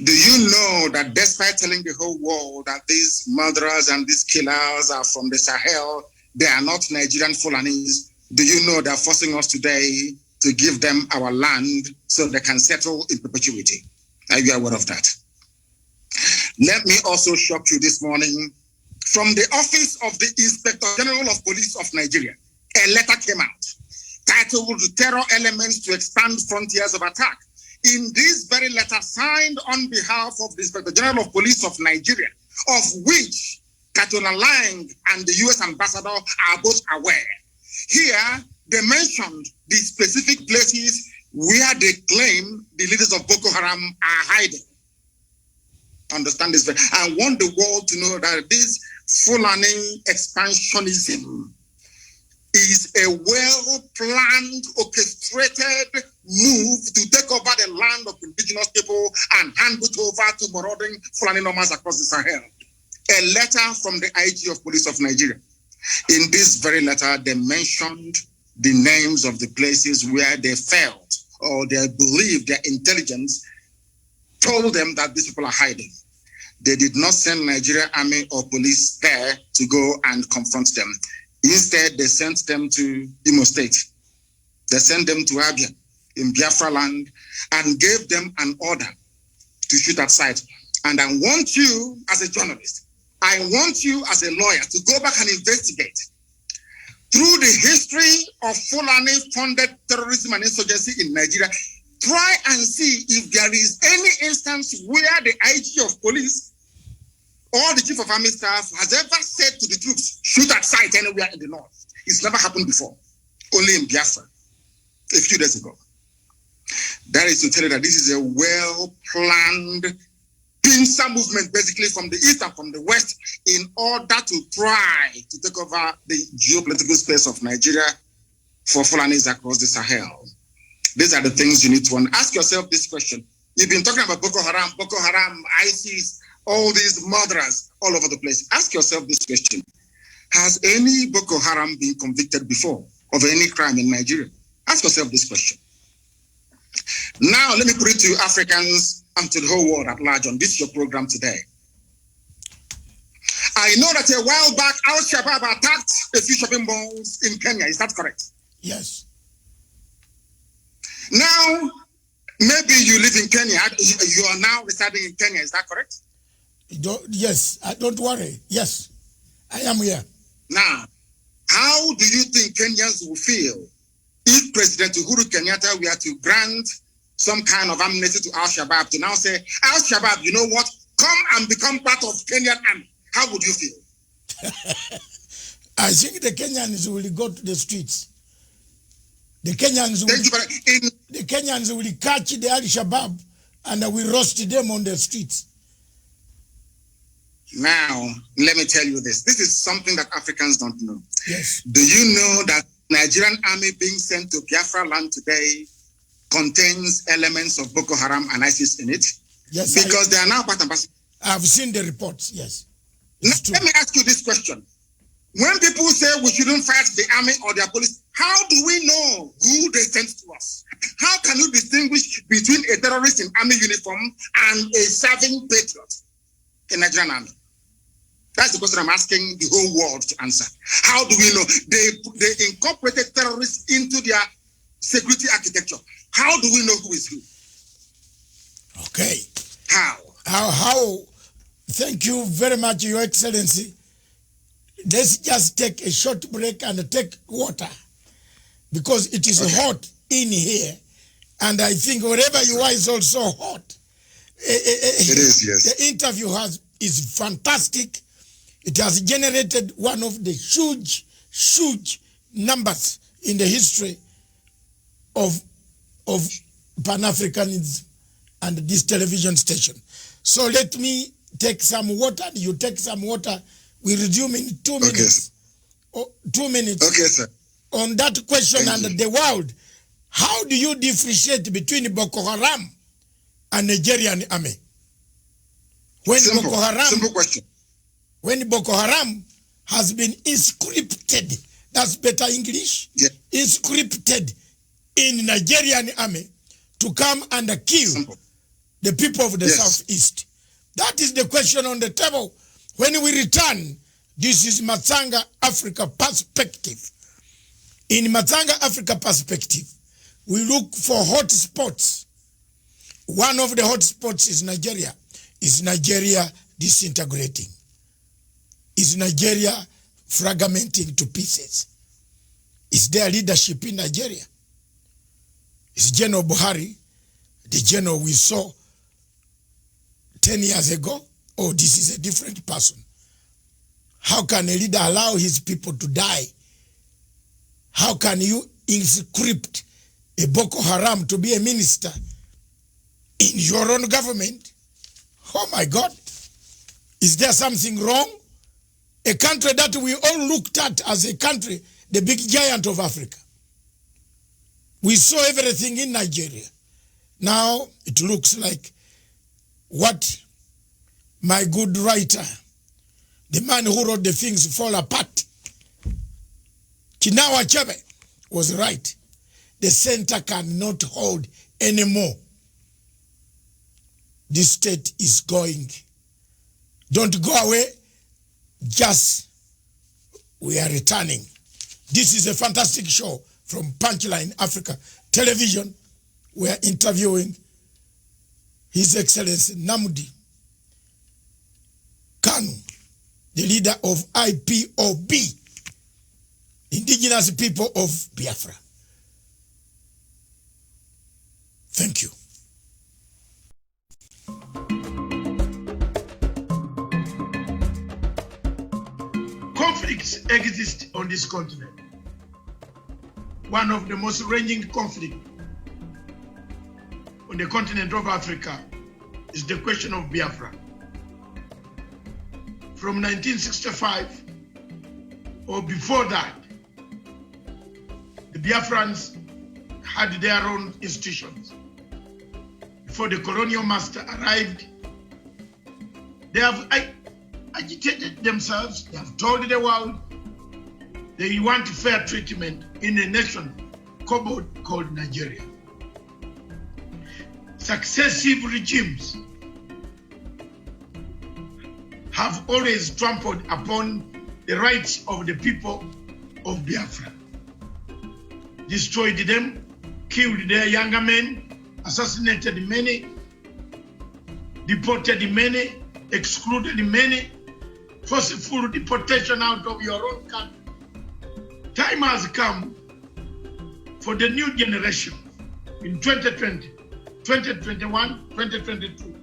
Do you know that despite telling the whole world that these murderers and these killers are from the Sahel, they are not Nigerian Fulanis? Do you know they're forcing us today to give them our land so they can settle in perpetuity. Are you aware of that? Let me also shock you this morning. From the office of the Inspector General of Police of Nigeria, a letter came out titled Terror Elements to Expand Frontiers of Attack. In this very letter, signed on behalf of the Inspector General of Police of Nigeria, of which Katona Lang and the U.S. Ambassador are both aware. Here, they mentioned the specific places where they claim the leaders of Boko Haram are hiding. Understand this? I want the world to know that this Fulani expansionism is a well-planned, orchestrated move to take over the land of indigenous people and hand it over to marauding Fulani nomads across the Sahel. A letter from the IG of Police of Nigeria. In this very letter, they mentioned the names of the places where they felt or they believed their intelligence told them that these people are hiding. They did not send Nigeria army or police there to go and confront them. Instead, they sent them to Imo State. They sent them to Abia in Biafra land and gave them an order to shoot at sight. And I want you as a journalist, I want you as a lawyer to go back and investigate through the history of Fulani-funded terrorism and insurgency in Nigeria. Try and see if there is any instance where the IG of police or the chief of army staff has ever said to the troops, shoot at sight anywhere in the north. It's never happened before, only in Biafra a few days ago. That is to tell you that this is a well-planned pincer movement, basically from the east and from the west, in order to try to take over the geopolitical space of Nigeria for Fulanis across the Sahel. These are the things you need to ask yourself this question. You've been talking about Boko Haram, ISIS, all these murderers all over the place. Ask yourself this question. Has any Boko Haram been convicted before of any crime in Nigeria? Ask yourself this question. Now, let me put it to Africans and to the whole world at large on this your program today. I know that a while back, Al-Shabaab attacked a few shopping malls in Kenya. Is that correct? Yes. Now, maybe you live in Kenya. You are now residing in Kenya. Is that correct? Yes. Don't worry. Yes. I am here. Now, how do you think Kenyans will feel if President Uhuru Kenyatta were to grant some kind of amnesty to Al-Shabaab to now say, Al-Shabaab, you know what? Come and become part of Kenyan army. How would you feel? I think the Kenyans will go to the streets. The Kenyans will catch the Al-Shabaab and will roast them on the streets. Now, let me tell you this. This is something that Africans don't know. Yes. Do you know that Nigerian army being sent to Biafra land today contains elements of Boko Haram and ISIS in it? Yes. Because they are now part and parcel. I've seen the reports, yes. Now, let me ask you this question. When people say we shouldn't fight the army or their police, how do we know who they sent to us? How can you distinguish between a terrorist in army uniform and a serving patriot in Nigerian army? That's the question I'm asking the whole world to answer. How do we know? They incorporated terrorists into their security architecture. How do we know who is who? Okay. How? How? Thank you very much, Your Excellency. Let's just take a short break and take water because it is hot in here. And I think wherever you are is also hot. It is, yes. The interview is fantastic. It has generated one of the huge numbers in the history of Pan-Africanism and this television station. So let me take some water. You take some water. We resume in 2 minutes. Okay. 2 minutes. Okay, sir. On that question Thank and you. the world, how do you differentiate between Boko Haram and Nigerian army? Simple question. When Boko Haram has been inscripted, that's better English, Yeah. inscripted in Nigerian army to come and kill the people of the Southeast. That is the question on the table. When we return, this is Matsanga Africa Perspective. In Matsanga Africa Perspective, we look for hot spots. One of the hot spots is Nigeria. Is Nigeria disintegrating? Is Nigeria fragmenting to pieces? Is there leadership in Nigeria? Is General Buhari the general we saw 10 years ago? Oh, this is a different person. How can a leader allow his people to die? How can you inscript a Boko Haram to be a minister in your own government? Oh my God. Is there something wrong? A country that we all looked at as a country, the big giant of Africa. We saw everything in Nigeria. Now it looks like what my good writer, the man who wrote the things fall apart, Chinua Achebe, was right. The center cannot hold anymore. This state is going. Don't go away. Just we are returning. This is a fantastic show from Punchline Africa Television. We are interviewing His Excellency Nnamdi Kanu, the leader of IPOB, Indigenous People of Biafra. Thank you. Conflicts exist on this continent. One of the most raging conflicts on the continent of Africa is the question of Biafra. From 1965 or before that, the Biafrans had their own institutions. Before the colonial master arrived, they have agitated themselves, they have told the world they want fair treatment in a nation called Nigeria. Successive regimes have always trampled upon the rights of the people of Biafra, destroyed them, killed their younger men, assassinated many, deported many, excluded many, forceful deportation out of your own country. Time has come for the new generation in 2020, 2021, 2022,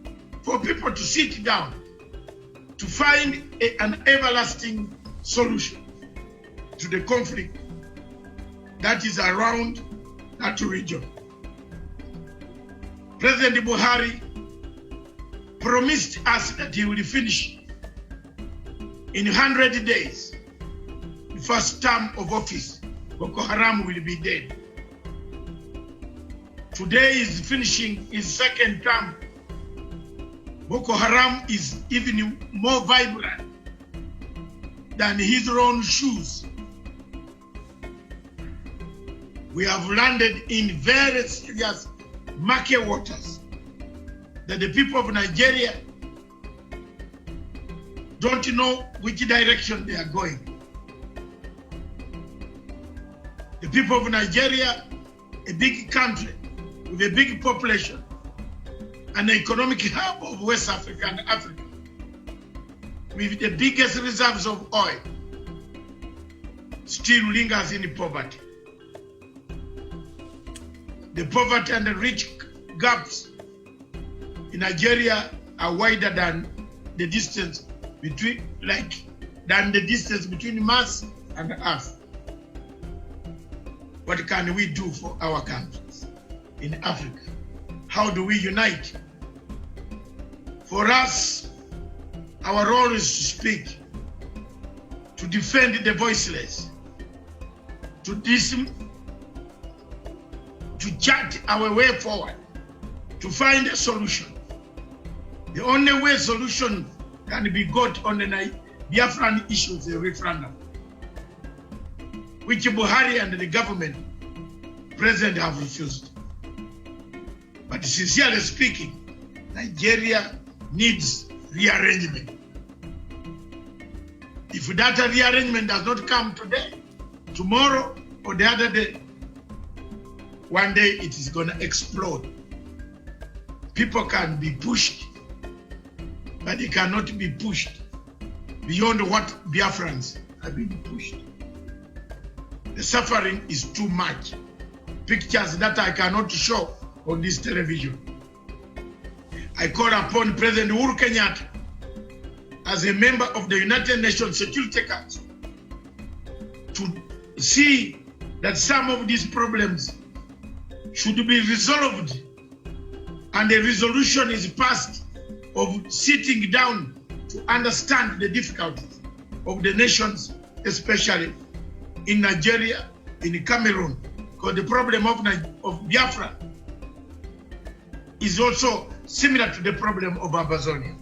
for people to sit down to find an everlasting solution to the conflict that is around that region. President Buhari promised us that he will finish in 100 days, the first term of office. Boko Haram will be dead. Today is finishing his second term. Boko Haram is even more vibrant than his own shoes. We have landed in very serious murky waters that the people of Nigeria don't know which direction they are going. The people of Nigeria, a big country with a big population, an economic hub of West Africa and Africa, with the biggest reserves of oil, still lingers in poverty. The poverty and the rich gaps in Nigeria are wider than the distance between Mars and Earth. What can we do for our countries in Africa? How do we unite? For us, our role is to speak, to defend the voiceless, to chart our way forward, to find a solution. The only way solution can be got on the Biafran issue is a referendum, which Buhari and the government president have refused. But sincerely speaking, Nigeria needs rearrangement. If that rearrangement does not come today, tomorrow, or the other day, one day it is going to explode. People can be pushed, but they cannot be pushed beyond what Biafrans have been pushed. The suffering is too much. Pictures that I cannot show on this television. I call upon President Uhuru Kenyatta as a member of the United Nations Security Council to see that some of these problems should be resolved and a resolution is passed of sitting down to understand the difficulties of the nations, especially in Nigeria, in Cameroon, because the problem of Biafra is also similar to the problem of Amazonia.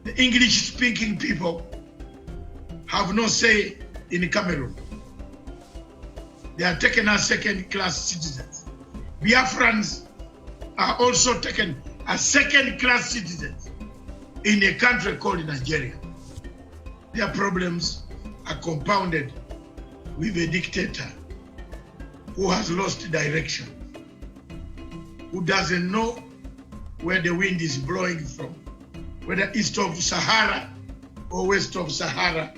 The English-speaking people have no say in Cameroon. They are taken as second-class citizens. Biafrans are also taken as second-class citizens in a country called Nigeria. Their problems are compounded with a dictator who has lost direction, who doesn't know where the wind is blowing from, whether east of Sahara or west of Sahara.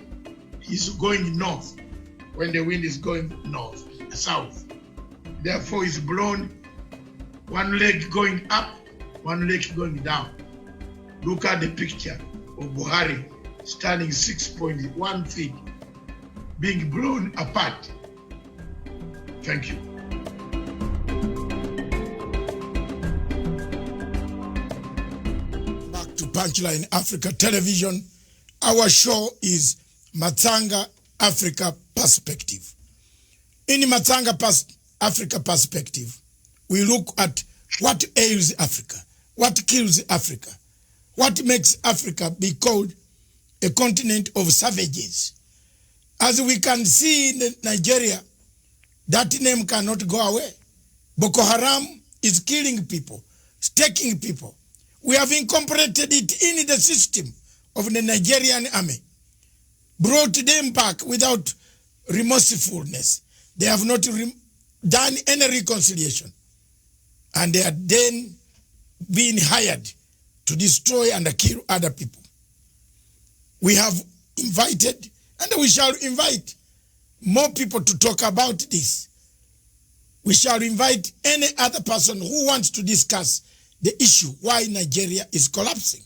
He's going north when the wind is going north, south. Therefore, he's blown one leg going up, one leg going down. Look at the picture of Buhari standing 6.1 feet, being blown apart. Thank you. Back to Punchline Africa Television. Our show is Matanga Africa Perspective. In Matanga Africa Perspective, we look at what ails Africa, what kills Africa, what makes Africa be called a continent of savages. As we can see in Nigeria, that name cannot go away. Boko Haram is killing people, taking people. We have incorporated it in the system of the Nigerian army, brought them back without remorsefulness. They have not done any reconciliation. And they are then being hired to destroy and kill other people. We have invited, and we shall invite more people to talk about this. We shall invite any other person who wants to discuss the issue why Nigeria is collapsing.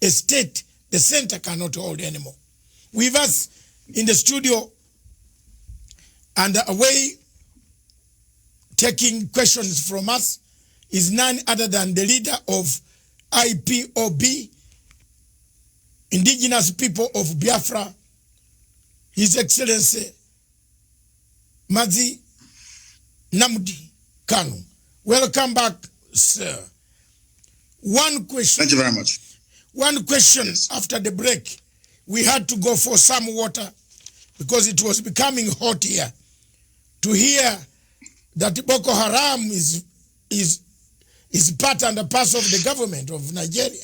A state the center cannot hold anymore. With us in the studio and away taking questions from us is none other than the leader of IPOB, Indigenous People of Biafra, His Excellency Mazi Nnamdi Kanu. Welcome back, sir. One question. Thank you very much. One question. Yes. After after the break. We had to go for some water because it was becoming hot here. To hear that Boko Haram is part and parcel of the government of Nigeria.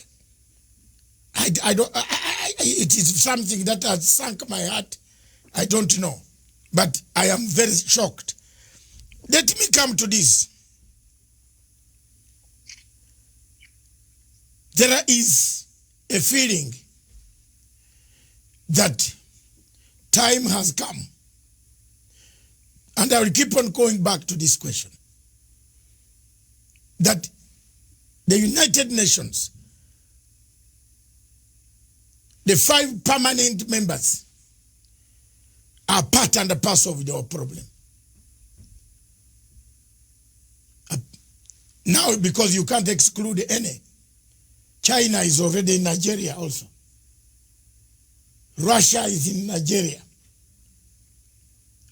It is something that has sunk my heart. I don't know. But I am very shocked. Let me come to this. There is a feeling that time has come. And I will keep on going back to this question. That the United Nations, the 5 permanent members, are part and parcel of our problem. Now, because you can't exclude any, China is already in Nigeria also. Russia is in Nigeria.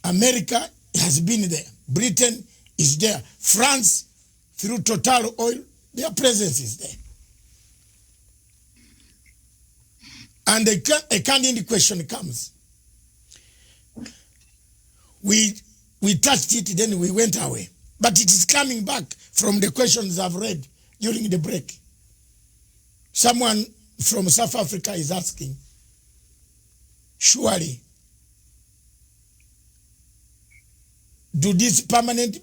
America has been there. Britain is there. France, through Total Oil, their presence is there. And a candid question comes. We touched it, then we went away. But it is coming back from the questions I've read during the break. Someone from South Africa is asking, surely, do these permanent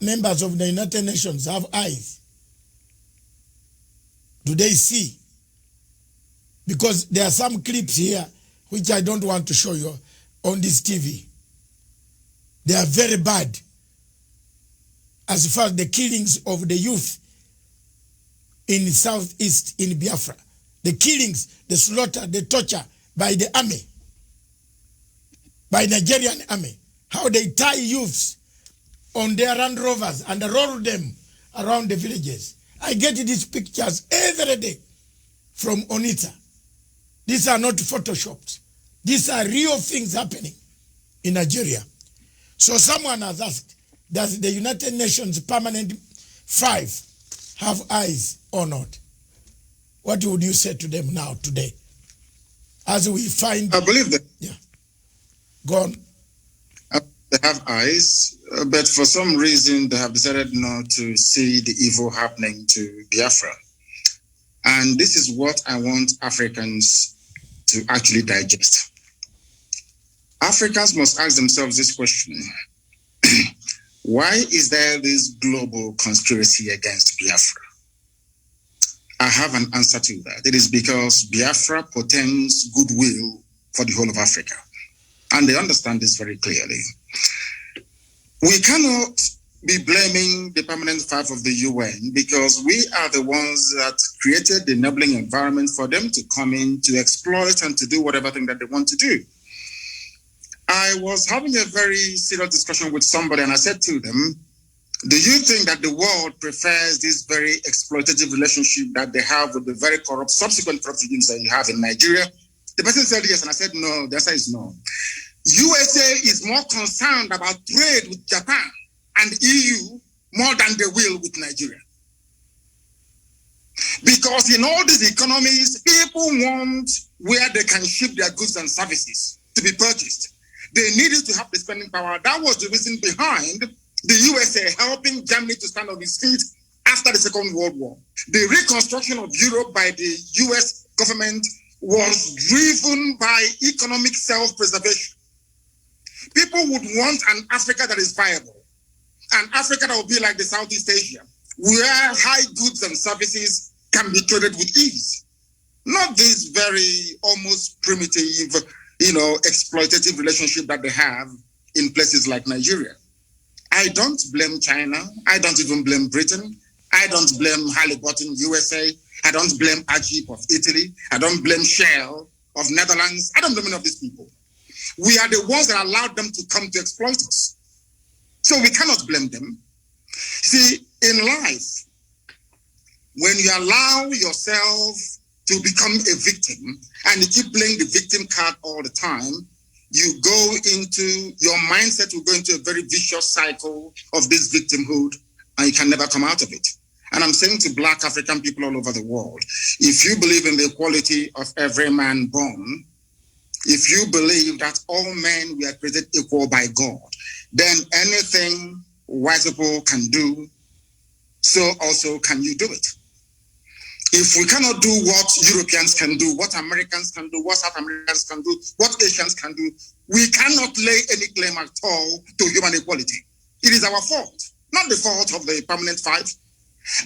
members of the United Nations have eyes? Do they see? Because there are some clips here which I don't want to show you on this TV. They are very bad as far as the killings of the youth in southeast in Biafra. The killings, the slaughter, the torture by the army, by Nigerian army. How they tie youths on their Land Rovers and roll them around the villages. I get these pictures every day from Onitsha. These are not photoshopped. These are real things happening in Nigeria. So someone has asked, does the United Nations Permanent 5 have eyes or not? What would you say to them now, today? As we find... I believe that. Yeah. Go on. They have eyes, but for some reason they have decided not to see the evil happening to Biafra. And this is what I want Africans to actually digest. Africans must ask themselves this question. Why is there this global conspiracy against Biafra? I have an answer to that. It is because Biafra portends goodwill for the whole of Africa. And they understand this very clearly. We cannot be blaming the Permanent 5 of the UN because we are the ones that created the enabling environment for them to come in, to exploit and to do whatever thing that they want to do. I was having a very serious discussion with somebody and I said to them, do you think that the world prefers this very exploitative relationship that they have with the very corrupt, subsequent corrupt regimes that you have in Nigeria? The person said yes, and I said no. The answer is no. USA is more concerned about trade with Japan and EU more than they will with Nigeria. Because in all these economies, people want where they can ship their goods and services to be purchased. They needed to have the spending power. That was the reason behind the USA helping Germany to stand on its feet after the Second World War. The reconstruction of Europe by the US government was driven by economic self-preservation. People would want an Africa that is viable, an Africa that will be like the Southeast Asia, where high goods and services can be traded with ease. Not this very almost primitive, exploitative relationship that they have in places like Nigeria. I don't blame China. I don't even blame Britain. I don't blame Halliburton, USA. I don't blame Ajib of Italy. I don't blame Shell of Netherlands. I don't blame any of these people. We are the ones that allowed them to come to exploit us. So we cannot blame them. See, in life, when you allow yourself to become a victim and you keep playing the victim card all the time, you go into, your mindset will go into a very vicious cycle of this victimhood and you can never come out of it. And I'm saying to Black African people all over the world, if you believe in the equality of every man born, if you believe that all men were created equal by God, then anything white people can do, so also can you do it. If we cannot do what Europeans can do, what Americans can do, what South Americans can do, what Asians can do, we cannot lay any claim at all to human equality. It is our fault, not the fault of the Permanent 5.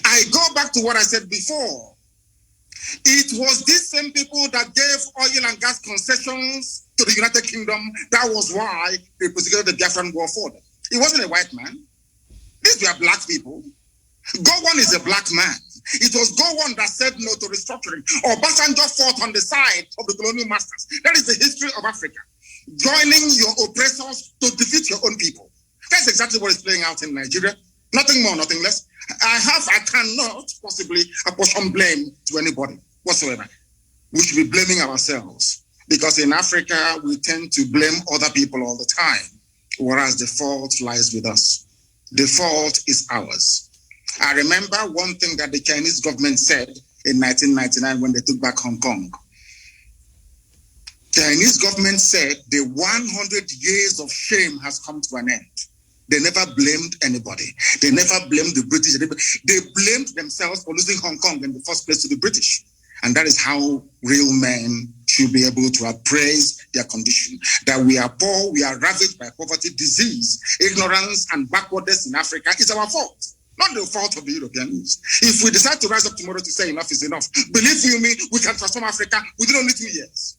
I go back to what I said before. It was these same people that gave oil and gas concessions to the United Kingdom. That was why they prosecuted the Biafran War for them. It wasn't a white man. These were black people. Gowon is a black man. It was Gowon that said no to restructuring. Obasanjo fought on the side of the colonial masters. That is the history of Africa. Joining your oppressors to defeat your own people. That's exactly what is playing out in Nigeria. Nothing more, nothing less. I cannot possibly apportion blame to anybody whatsoever. We should be blaming ourselves because in Africa, we tend to blame other people all the time, whereas the fault lies with us. The fault is ours. I remember one thing that the Chinese government said in 1999 when they took back Hong Kong. Chinese government said the 100 years of shame has come to an end. They never blamed anybody. They never blamed the British. They blamed themselves for losing Hong Kong in the first place to the British. And that is how real men should be able to appraise their condition. That we are poor, we are ravaged by poverty, disease, ignorance, and backwardness in Africa is our fault. Not the fault of the Europeans. If we decide to rise up tomorrow to say enough is enough, believe you me, we can transform Africa within only 2 years.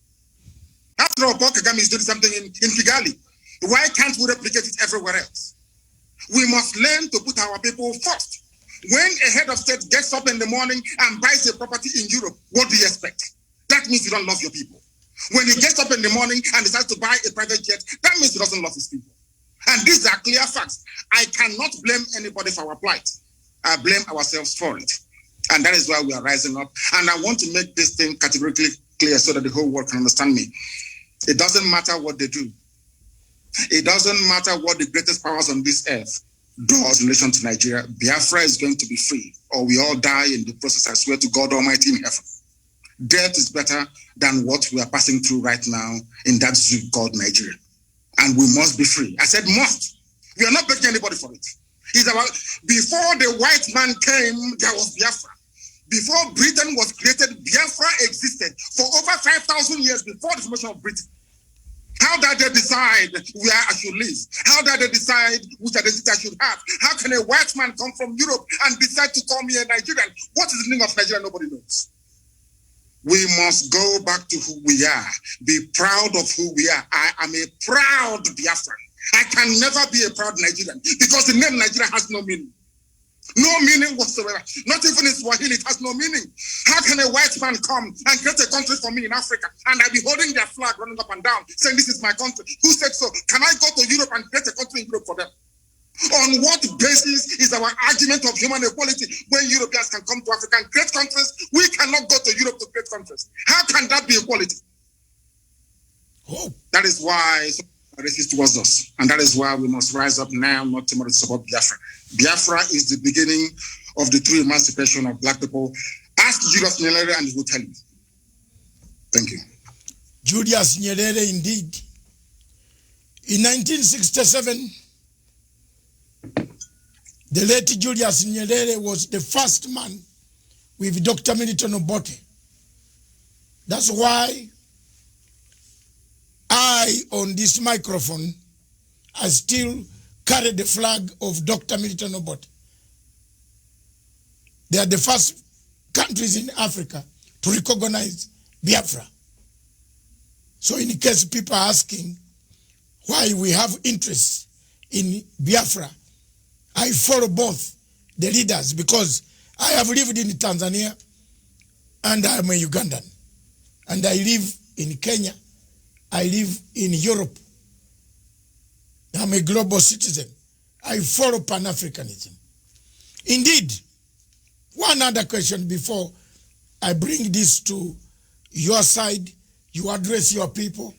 After all, Paul Kagame is doing something in Kigali. Why can't we replicate it everywhere else? We must learn to put our people first. When a head of state gets up in the morning and buys a property in Europe, what do you expect? That means you don't love your people. When he gets up in the morning and decides to buy a private jet, that means he doesn't love his people. And these are clear facts. I cannot blame anybody for our plight. I blame ourselves for it. And that is why we are rising up. And I want to make this thing categorically clear so that the whole world can understand me. It doesn't matter what they do. It doesn't matter what the greatest powers on this earth does in relation to Nigeria. Biafra is going to be free, or we all die in the process. I swear to God Almighty in heaven. Death is better than what we are passing through right now in that zoo called Nigeria. And we must be free. I said must. We are not begging anybody for it. It's about, before the white man came, there was Biafra. Before Britain was created, Biafra existed for over 5,000 years before the formation of Britain. How did they decide where I should live? How did they decide which identity I should have? How can a white man come from Europe and decide to call me a Nigerian? What is the meaning of Nigeria? Nobody knows. We must go back to who we are. Be proud of who we are. I am a proud Biafran. I can never be a proud Nigerian because the name Nigeria has no meaning. No meaning whatsoever. Not even in Swahili, it has no meaning. How can a white man come and create a country for me in Africa and I be holding their flag running up and down saying this is my country? Who said so? Can I go to Europe and create a country in Europe for them? On what basis is our argument of human equality when Europeans can come to Africa and create countries? We cannot go to Europe to create countries. How can that be equality? Oh. That is why racist towards us. And that is why we must rise up now, not tomorrow, to support Biafra. Biafra is the beginning of the true emancipation of Black people. Ask Julius Nyerere and he will tell you. Thank you. Julius Nyerere, indeed. In 1967, the late Julius Nyerere was the first man with Dr. Milton Obote. That's why I, on this microphone, I still carry the flag of Dr. Milton Obote. They are the first countries in Africa to recognize Biafra. So in case people are asking why we have interest in Biafra, I follow both the leaders because I have lived in Tanzania and I'm a Ugandan. And I live in Kenya. I live in Europe. I'm a global citizen. I follow Pan-Africanism. Indeed, one other question before I bring this to your side, you address your people,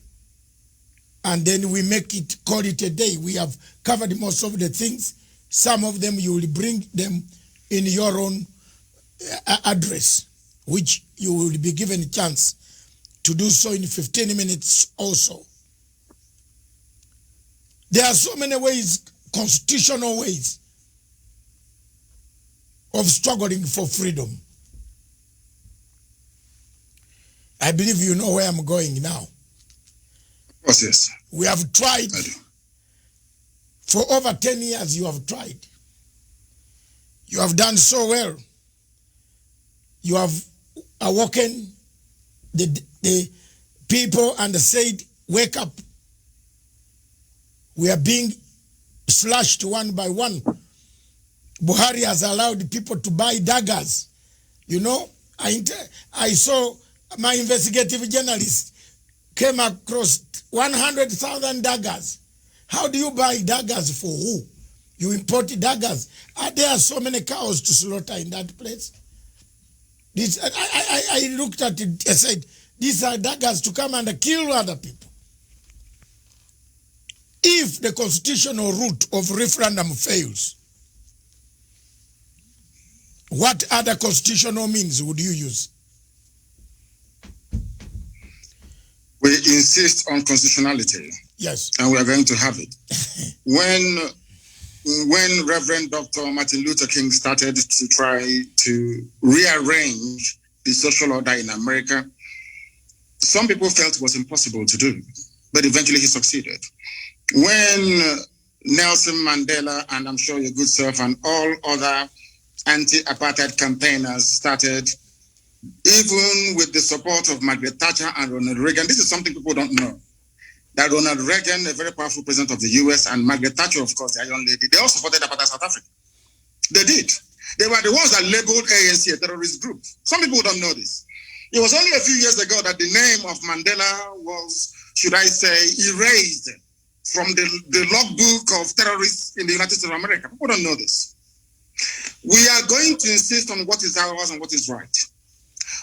and then we make it, call it a day. We have covered most of the things. Some of them you will bring them in your own address, which you will be given a chance to do so in 15 minutes also. There are so many ways, constitutional ways, of struggling for freedom. I believe you know where I'm going now. Yes. We have tried. For over 10 years you have tried. You have done so well. You have awoken the people and said, wake up. We are being slashed one by one. Buhari has allowed people to buy daggers. You know, I saw my investigative journalist came across 100,000 daggers. How do you buy daggers for who? You import daggers. Are there so many cows to slaughter in that place? I looked at it, I said, these are daggers to come and kill other people. If the constitutional route of referendum fails, what other constitutional means would you use? We insist on constitutionality. Yes. And we are going to have it. When Reverend Dr. Martin Luther King started to try to rearrange the social order in America, some people felt it was impossible to do, but eventually he succeeded. When Nelson Mandela, and I'm sure your good self, and all other anti-apartheid campaigners started, even with the support of Margaret Thatcher and Ronald Reagan, this is something people don't know, that Ronald Reagan, a very powerful president of the US, and Margaret Thatcher, of course, the young lady, they all supported apartheid South Africa. They did. They were the ones that labeled ANC a terrorist group. Some people don't know this. It was only a few years ago that the name of Mandela was, should I say, erased from the logbook of terrorists in the United States of America. People don't know this. We are going to insist on what is ours and what is right.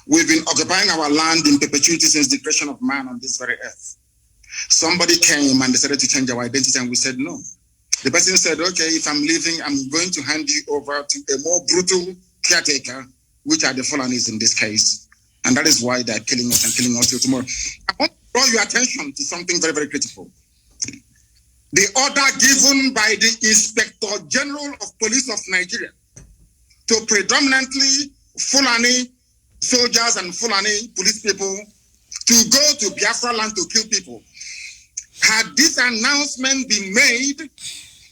We've been occupying our land in perpetuity since the creation of man on this very earth. Somebody came and decided to change our identity, and we said no. The person said, okay, if I'm leaving, I'm going to hand you over to a more brutal caretaker, which are the Fulanis in this case. And that is why they're killing us and killing us till tomorrow. I want to draw your attention to something very, very critical. The order given by the Inspector General of Police of Nigeria to predominantly Fulani soldiers and Fulani police people to go to Biafra land to kill people. Had this announcement been made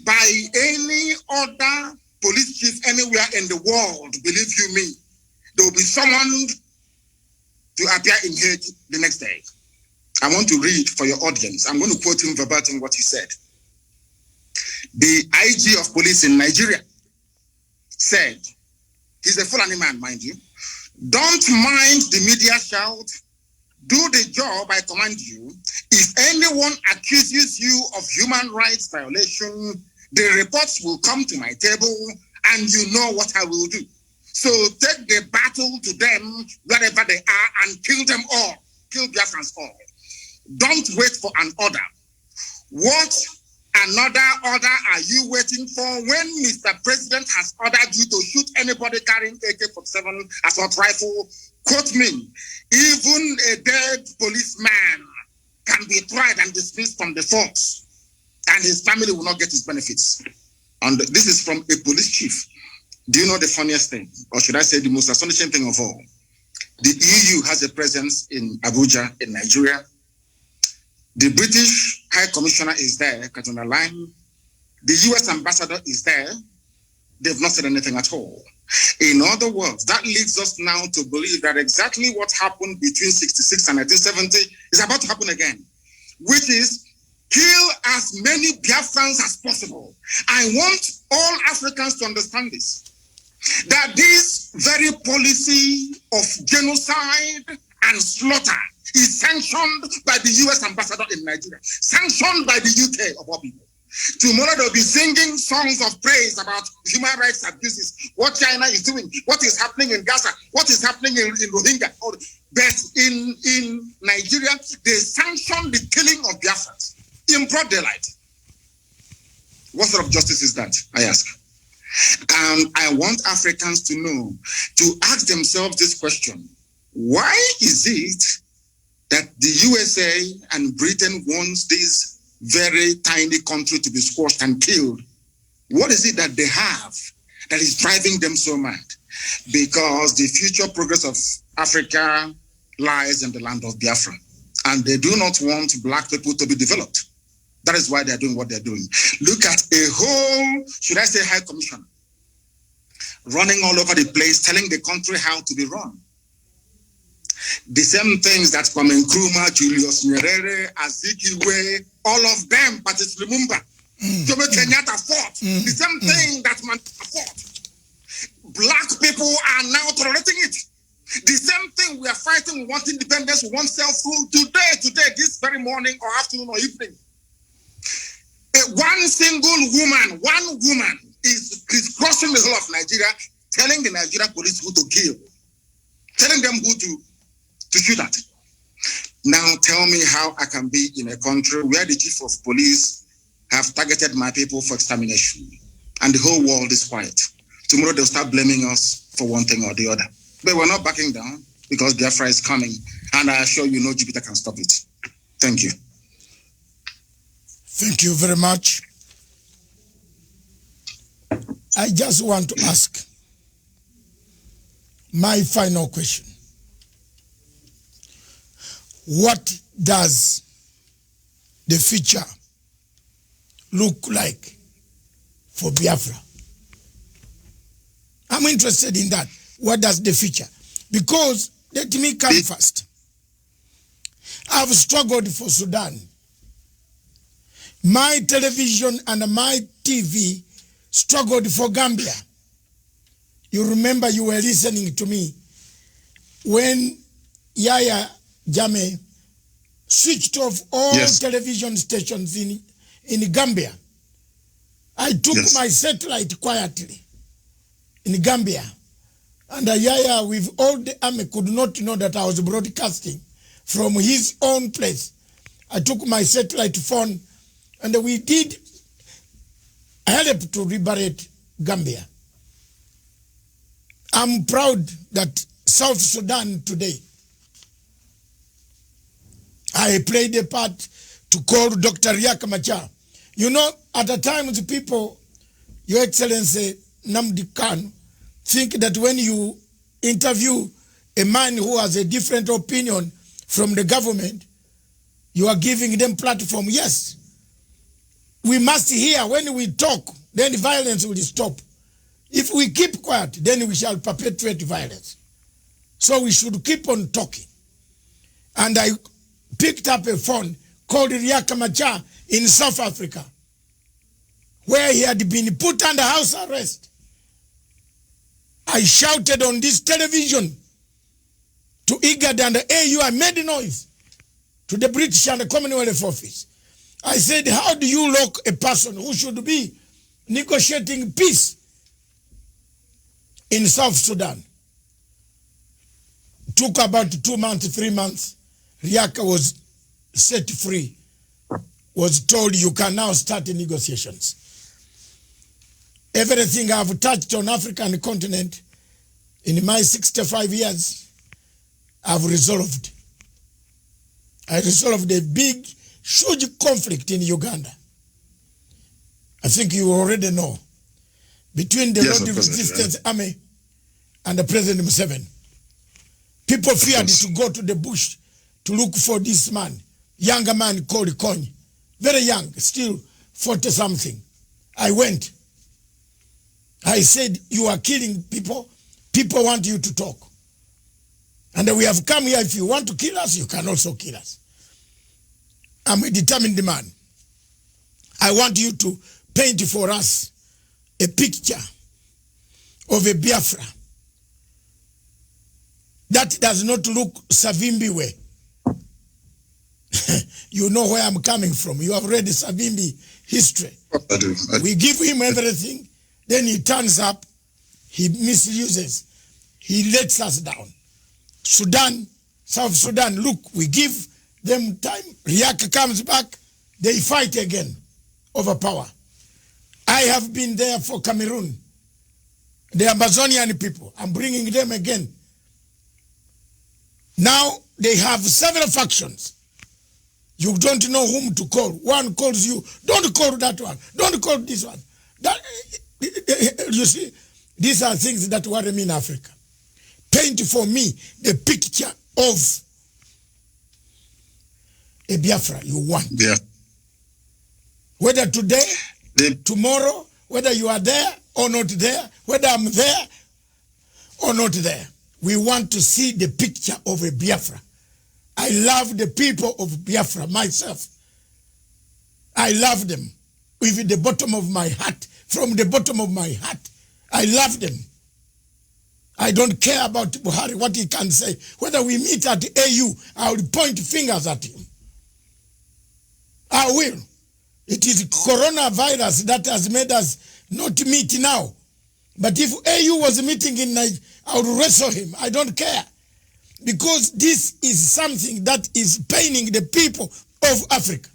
by any other police chief anywhere in the world, believe you me, there will be someone to appear in Hague the next day. I want to read for your audience. I'm going to quote him verbatim what he said. The IG of police in Nigeria said, he's a Fulani man, mind you, don't mind the media shout, do the job I command you. If anyone accuses you of human rights violation, the reports will come to my table and you know what I will do. So take the battle to them wherever they are and kill them all. Kill Biafrans all. Don't wait for an order. What another order are you waiting for when Mr. President has ordered you to shoot anybody carrying AK-47 assault rifle? Quote me, even a dead policeman can be tried and dismissed from the force, and his family will not get his benefits. And this is from a police chief. Do you know the funniest thing, or should I say the most astonishing thing of all? The EU has a presence in Abuja, in Nigeria. The British High Commissioner is there, Katuna Line. The US Ambassador is there. They've not said anything at all. In other words, that leads us now to believe that exactly what happened between 66 and 1970 is about to happen again, which is kill as many Biafrans as possible. I want all Africans to understand this, that this very policy of genocide and slaughter is sanctioned by the US Ambassador in Nigeria, sanctioned by the UK of all people. Tomorrow they'll be singing songs of praise about human rights abuses, what China is doing, what is happening in Gaza, what is happening in Rohingya. But in Nigeria, they sanction the killing of Biafrans in broad daylight. What sort of justice is that, I ask? And I want Africans to know, to ask themselves this question: why is it that the USA and Britain wants this very tiny country to be squashed and killed? What is it that they have that is driving them so mad? Because the future progress of Africa lies in the land of Biafra, and they do not want black people to be developed. That is why they're doing what they're doing. Look at a whole, should I say, high commissioner running all over the place, telling the country how to be run. The same things that Kwame Nkrumah, Julius Nyerere, Azikiwe, all of them, Patrice Lumumba, Jomo Kenyatta fought. The same thing that Mandela fought. Black people are now tolerating it. The same thing we are fighting. We want independence, we want self-rule. Today, this very morning or afternoon or evening, one single woman is crossing the whole of Nigeria, telling the Nigeria police who to kill, telling them who to shoot at. Now tell me how I can be in a country where the chief of police have targeted my people for extermination and the whole world is quiet. Tomorrow they'll start blaming us for one thing or the other. But we're not backing down because Biafra is coming, and I assure you no Jupiter can stop it. Thank you. Thank you very much. I just want to ask my final question. what does the future look like for Biafra? I'm interested in that. What does the future? Because let me come first. I've struggled for Sudan. My television and my TV struggled for Gambia. You remember you were listening to me when Yaya Jammeh switched off all television stations in Gambia. I took my satellite quietly in Gambia. And Yaya, with all the army, could not know that I was broadcasting from his own place. I took my satellite phone and we did help to liberate Gambia. I'm proud that South Sudan today, I played a part to call Dr. Riek Machar. You know, at the time the people, Your Excellency Nnamdi Kanu, think that when you interview a man who has a different opinion from the government, you are giving them platform. Yes. We must hear when we talk, then violence will stop. If we keep quiet, then we shall perpetuate violence. So we should keep on talking. And I picked up a phone called Riek Machar in South Africa, where he had been put under house arrest. I shouted on this television to IGAD and the AU. I made a noise to the British and the Commonwealth office. I said, how do you lock a person who should be negotiating peace in South Sudan? Took about 2 months, 3 months. Riek was set free, was told you can now start the negotiations. Everything I've touched on African continent in my 65 years, I've resolved. I resolved a big, huge conflict in Uganda. I think you already know. Between the Lord Resistance Army and the President Museveni. People feared to go to the bush to look for this man, younger man called Kony. Very young, still 40-something. I went. I said, you are killing people. People want you to talk. And we have come here. If you want to kill us, you can also kill us. I'm a determined man. I want you to paint for us a picture of a Biafra that does not look Savimbi way. You know where I'm coming from. You have read the Savimbi history. I do. We give him everything, then he turns up, he misuses, he lets us down. Sudan, South Sudan, look, we give them time. Riek comes back, they fight again over power. I have been there for Cameroon, the Amazonian people. I'm bringing them again. Now they have several factions. You don't know whom to call. One calls you, don't call that one, don't call this one. That, you see, these are things that worry me in Africa. Paint for me the picture of a Biafra you want. Yeah. Whether today, tomorrow, whether you are there or not there, whether I'm there or not there, we want to see the picture of a Biafra. I love the people of Biafra myself. I love them with the bottom of my heart. From the bottom of my heart, I love them. I don't care about Buhari, what he can say. Whether we meet at the AU, I will point fingers at him. I will. It is coronavirus that has made us not meet now. But if AU was meeting in Nigeria, I would wrestle him. I don't care. Because this is something that is paining the people of Africa.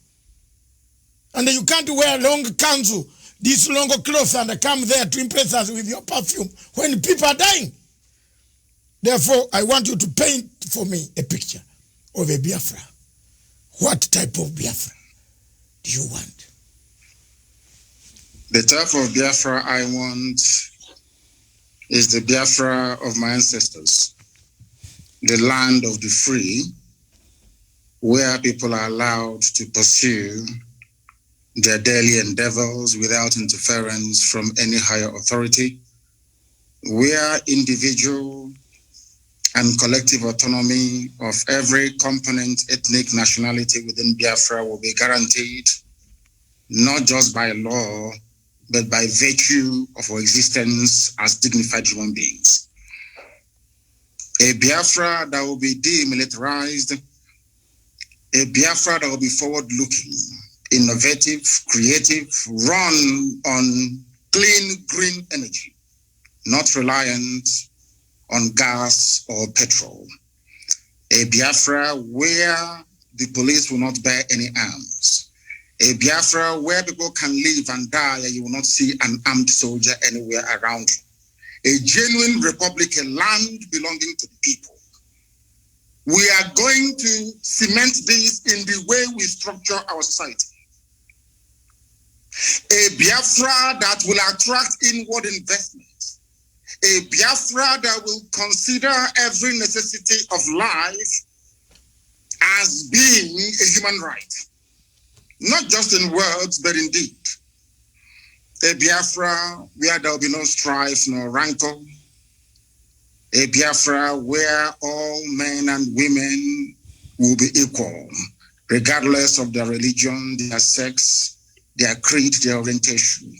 And you can't wear long kanzu, this long clothes, and come there to impress us with your perfume when people are dying. Therefore, I want you to paint for me a picture of a Biafra. What type of Biafra do you want? The type of Biafra I want is the Biafra of my ancestors, the land of the free, where people are allowed to pursue their daily endeavors without interference from any higher authority, where individual and collective autonomy of every component, ethnic, nationality within Biafra will be guaranteed, not just by law, but by virtue of our existence as dignified human beings. A Biafra that will be demilitarized, a Biafra that will be forward-looking, innovative, creative, run on clean, green energy, not reliant on gas or petrol. A Biafra where the police will not bear any arms. A Biafra where people can live and die and you will not see an armed soldier anywhere around you. A genuine republic, a land belonging to the people. We are going to cement this in the way we structure our society. A Biafra that will attract inward investment. A Biafra that will consider every necessity of life as being a human right. Not just in words, but in deed. A Biafra where there will be no strife nor rancor. A Biafra where all men and women will be equal, regardless of their religion, their sex, their creed, their orientation.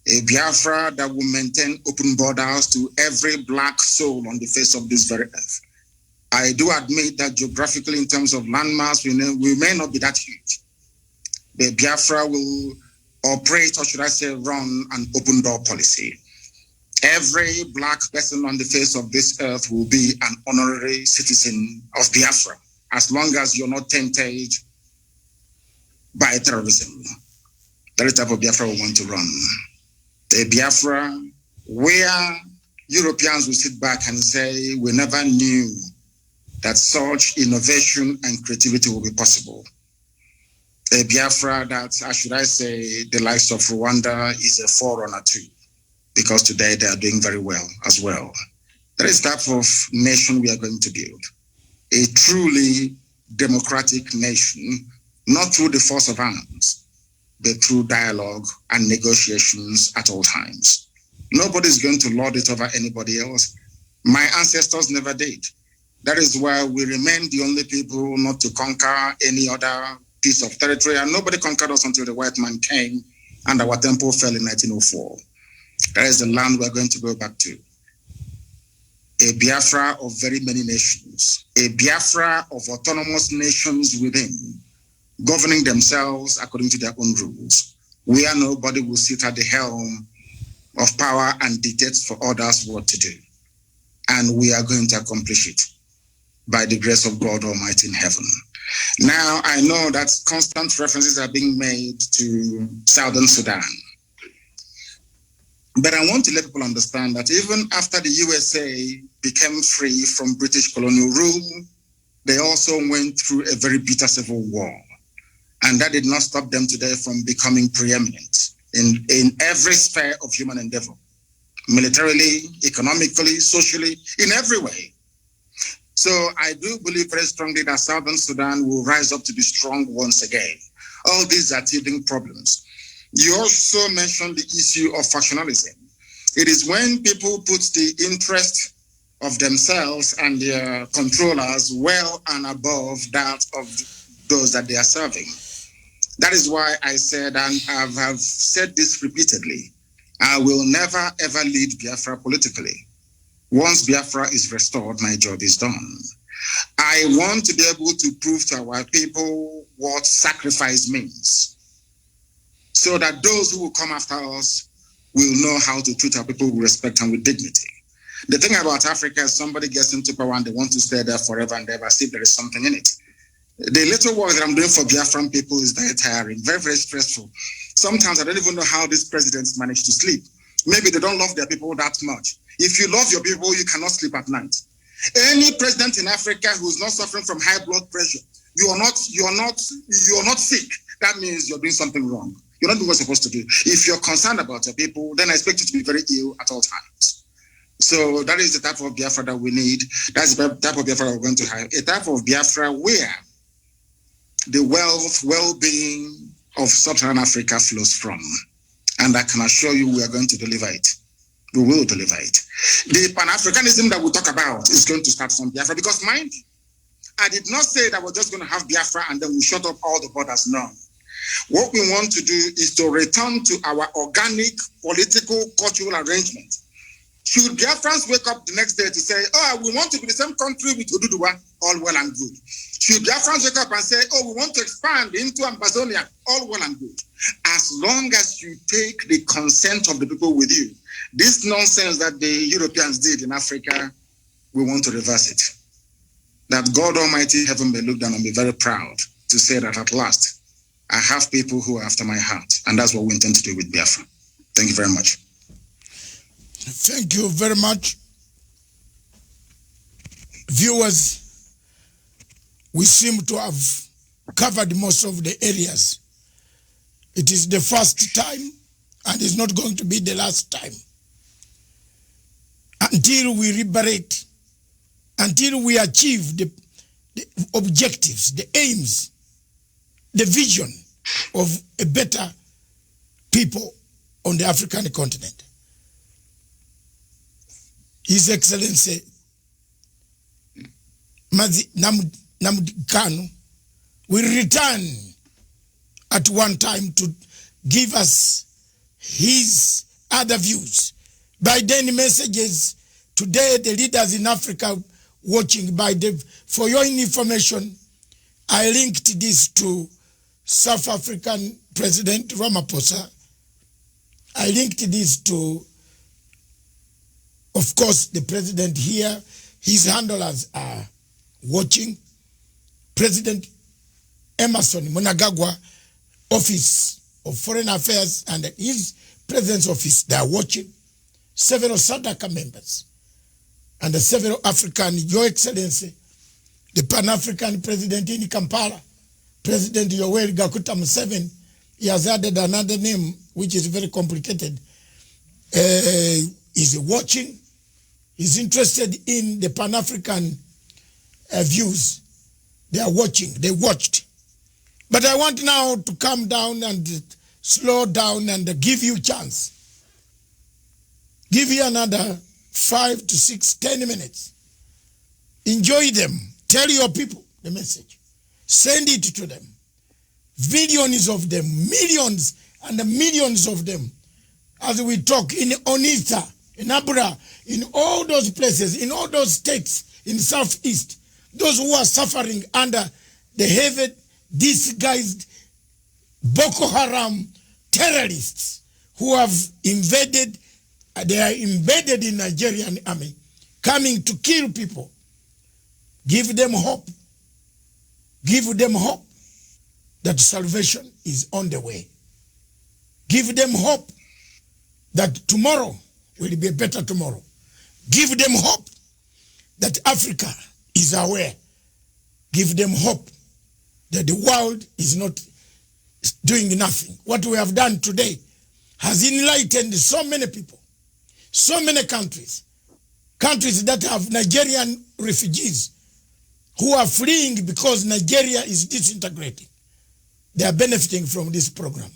A Biafra that will maintain open borders to every black soul on the face of this very earth. I do admit that geographically, in terms of landmass, we may not be that huge. The Biafra will operate, or should I say, run an open door policy. Every black person on the face of this earth will be an honorary citizen of Biafra, as long as you're not tainted by terrorism. That is the type of Biafra we want to run. A Biafra where Europeans will sit back and say, we never knew that such innovation and creativity will be possible. A Biafra that, should I say, the likes of Rwanda is a forerunner to, because today they are doing very well as well. That is the type of nation we are going to build. A truly democratic nation, not through the force of arms, but through dialogue and negotiations at all times. Nobody is going to lord it over anybody else. My ancestors never did. That is why we remain the only people not to conquer any other piece of territory, and nobody conquered us until the white man came and our temple fell in 1904. That is the land we're going to go back to. A Biafra of very many nations, a Biafra of autonomous nations within, governing themselves according to their own rules, where nobody will sit at the helm of power and dictate for others what to do. And we are going to accomplish it by the grace of God Almighty in heaven. Now, I know that constant references are being made to Southern Sudan. But I want to let people understand that even after the USA became free from British colonial rule, they also went through a very bitter civil war. And that did not stop them today from becoming preeminent in every sphere of human endeavor, militarily, economically, socially, in every way. So I do believe very strongly that Southern Sudan will rise up to be strong once again. All these are teething problems. You also mentioned the issue of factionalism. It is when people put the interest of themselves and their controllers well and above that of those that they are serving. That is why I said, and I have said this repeatedly, I will never ever lead Biafra politically. Once Biafra is restored, my job is done. I want to be able to prove to our people what sacrifice means, so that those who will come after us will know how to treat our people with respect and with dignity. The thing about Africa is somebody gets into power and they want to stay there forever and ever, see if there is something in it. The little work that I'm doing for Biafran people is very tiring, very, very stressful. Sometimes I don't even know how these presidents manage to sleep. Maybe they don't love their people that much. If you love your people, you cannot sleep at night. Any president in Africa who's not suffering from high blood pressure, you're not sick. That means you're doing something wrong. You're not doing what you're supposed to do. If you're concerned about your people, then I expect you to be very ill at all times. So that is the type of Biafra that we need. That's the type of Biafra we're going to have. A type of Biafra where the wealth, well-being of Sub-Saharan Africa flows from. And I can assure you we are going to deliver it. We will deliver it. The Pan-Africanism that we talk about is going to start from Biafra, because mind you, I did not say that we're just going to have Biafra and then we shut up all the borders. No. What we want to do is to return to our organic political cultural arrangement. Should Biafrans wake up the next day to say, oh, we want to be the same country with Oduduwa, all well and good. Should Biafrans wake up and say, oh, we want to expand into Amazonia, all well and good. As long as you take the consent of the people with you, this nonsense that the Europeans did in Africa, we want to reverse it. That God Almighty heaven may look down and be very proud to say that at last, I have people who are after my heart. And that's what we intend to do with Biafra. Thank you very much. Thank you very much. Viewers, we seem to have covered most of the areas. It is the first time and it's not going to be the last time. Until we liberate, until we achieve the objectives, the aims, the vision of a better people on the African continent. His Excellency Mazi Nnamdi Kanu will return at one time to give us his other views. By then messages, today the leaders in Africa watching, for your information, I linked this to South African President Ramaphosa. I linked this to, of course, the president here. His handlers are watching. President Emerson Mnangagwa, Office of Foreign Affairs, and his President's Office, they are watching. Several SADC members and several African, Your Excellency, the Pan-African President in Kampala, President Yoweri Gakuta Museveni, he has added another name, which is very complicated. He's watching. He's interested in the Pan-African views. They are watching. They watched. But I want now to calm down and slow down and give you a chance. Give you another 5 to 6, 10 minutes. Enjoy them. Tell your people the message. Send it to them. Millions of them, millions and millions of them. As we talk in Onitsha, in Abra, in all those places, in all those states in Southeast, those who are suffering under the heavy, disguised Boko Haram terrorists who have invaded, they are embedded in Nigerian army, coming to kill people. Give them hope. Give them hope that salvation is on the way. Give them hope that tomorrow will be a better tomorrow. Give them hope that Africa is aware. Give them hope that the world is not doing nothing. What we have done today has enlightened so many people, so many countries, countries that have Nigerian refugees who are fleeing because Nigeria is disintegrating. They are benefiting from this program.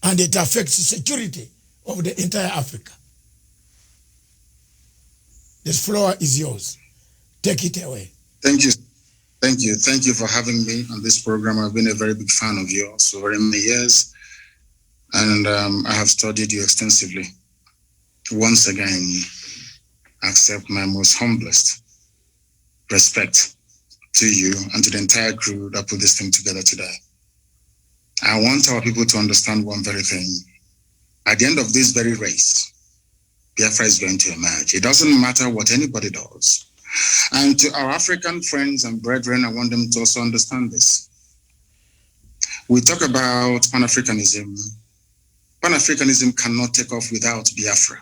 And it affects the security of the entire Africa. This floor is yours. Take it away. Thank you. Thank you. Thank you for having me on this program. I've been a very big fan of yours for very many years. And I have studied you extensively. Once again, accept my most humblest respect to you and to the entire crew that put this thing together today. I want our people to understand one very thing. At the end of this very race, Biafra is going to emerge. It doesn't matter what anybody does. And to our African friends and brethren, I want them to also understand this. We talk about Pan-Africanism. Pan-Africanism cannot take off without Biafra,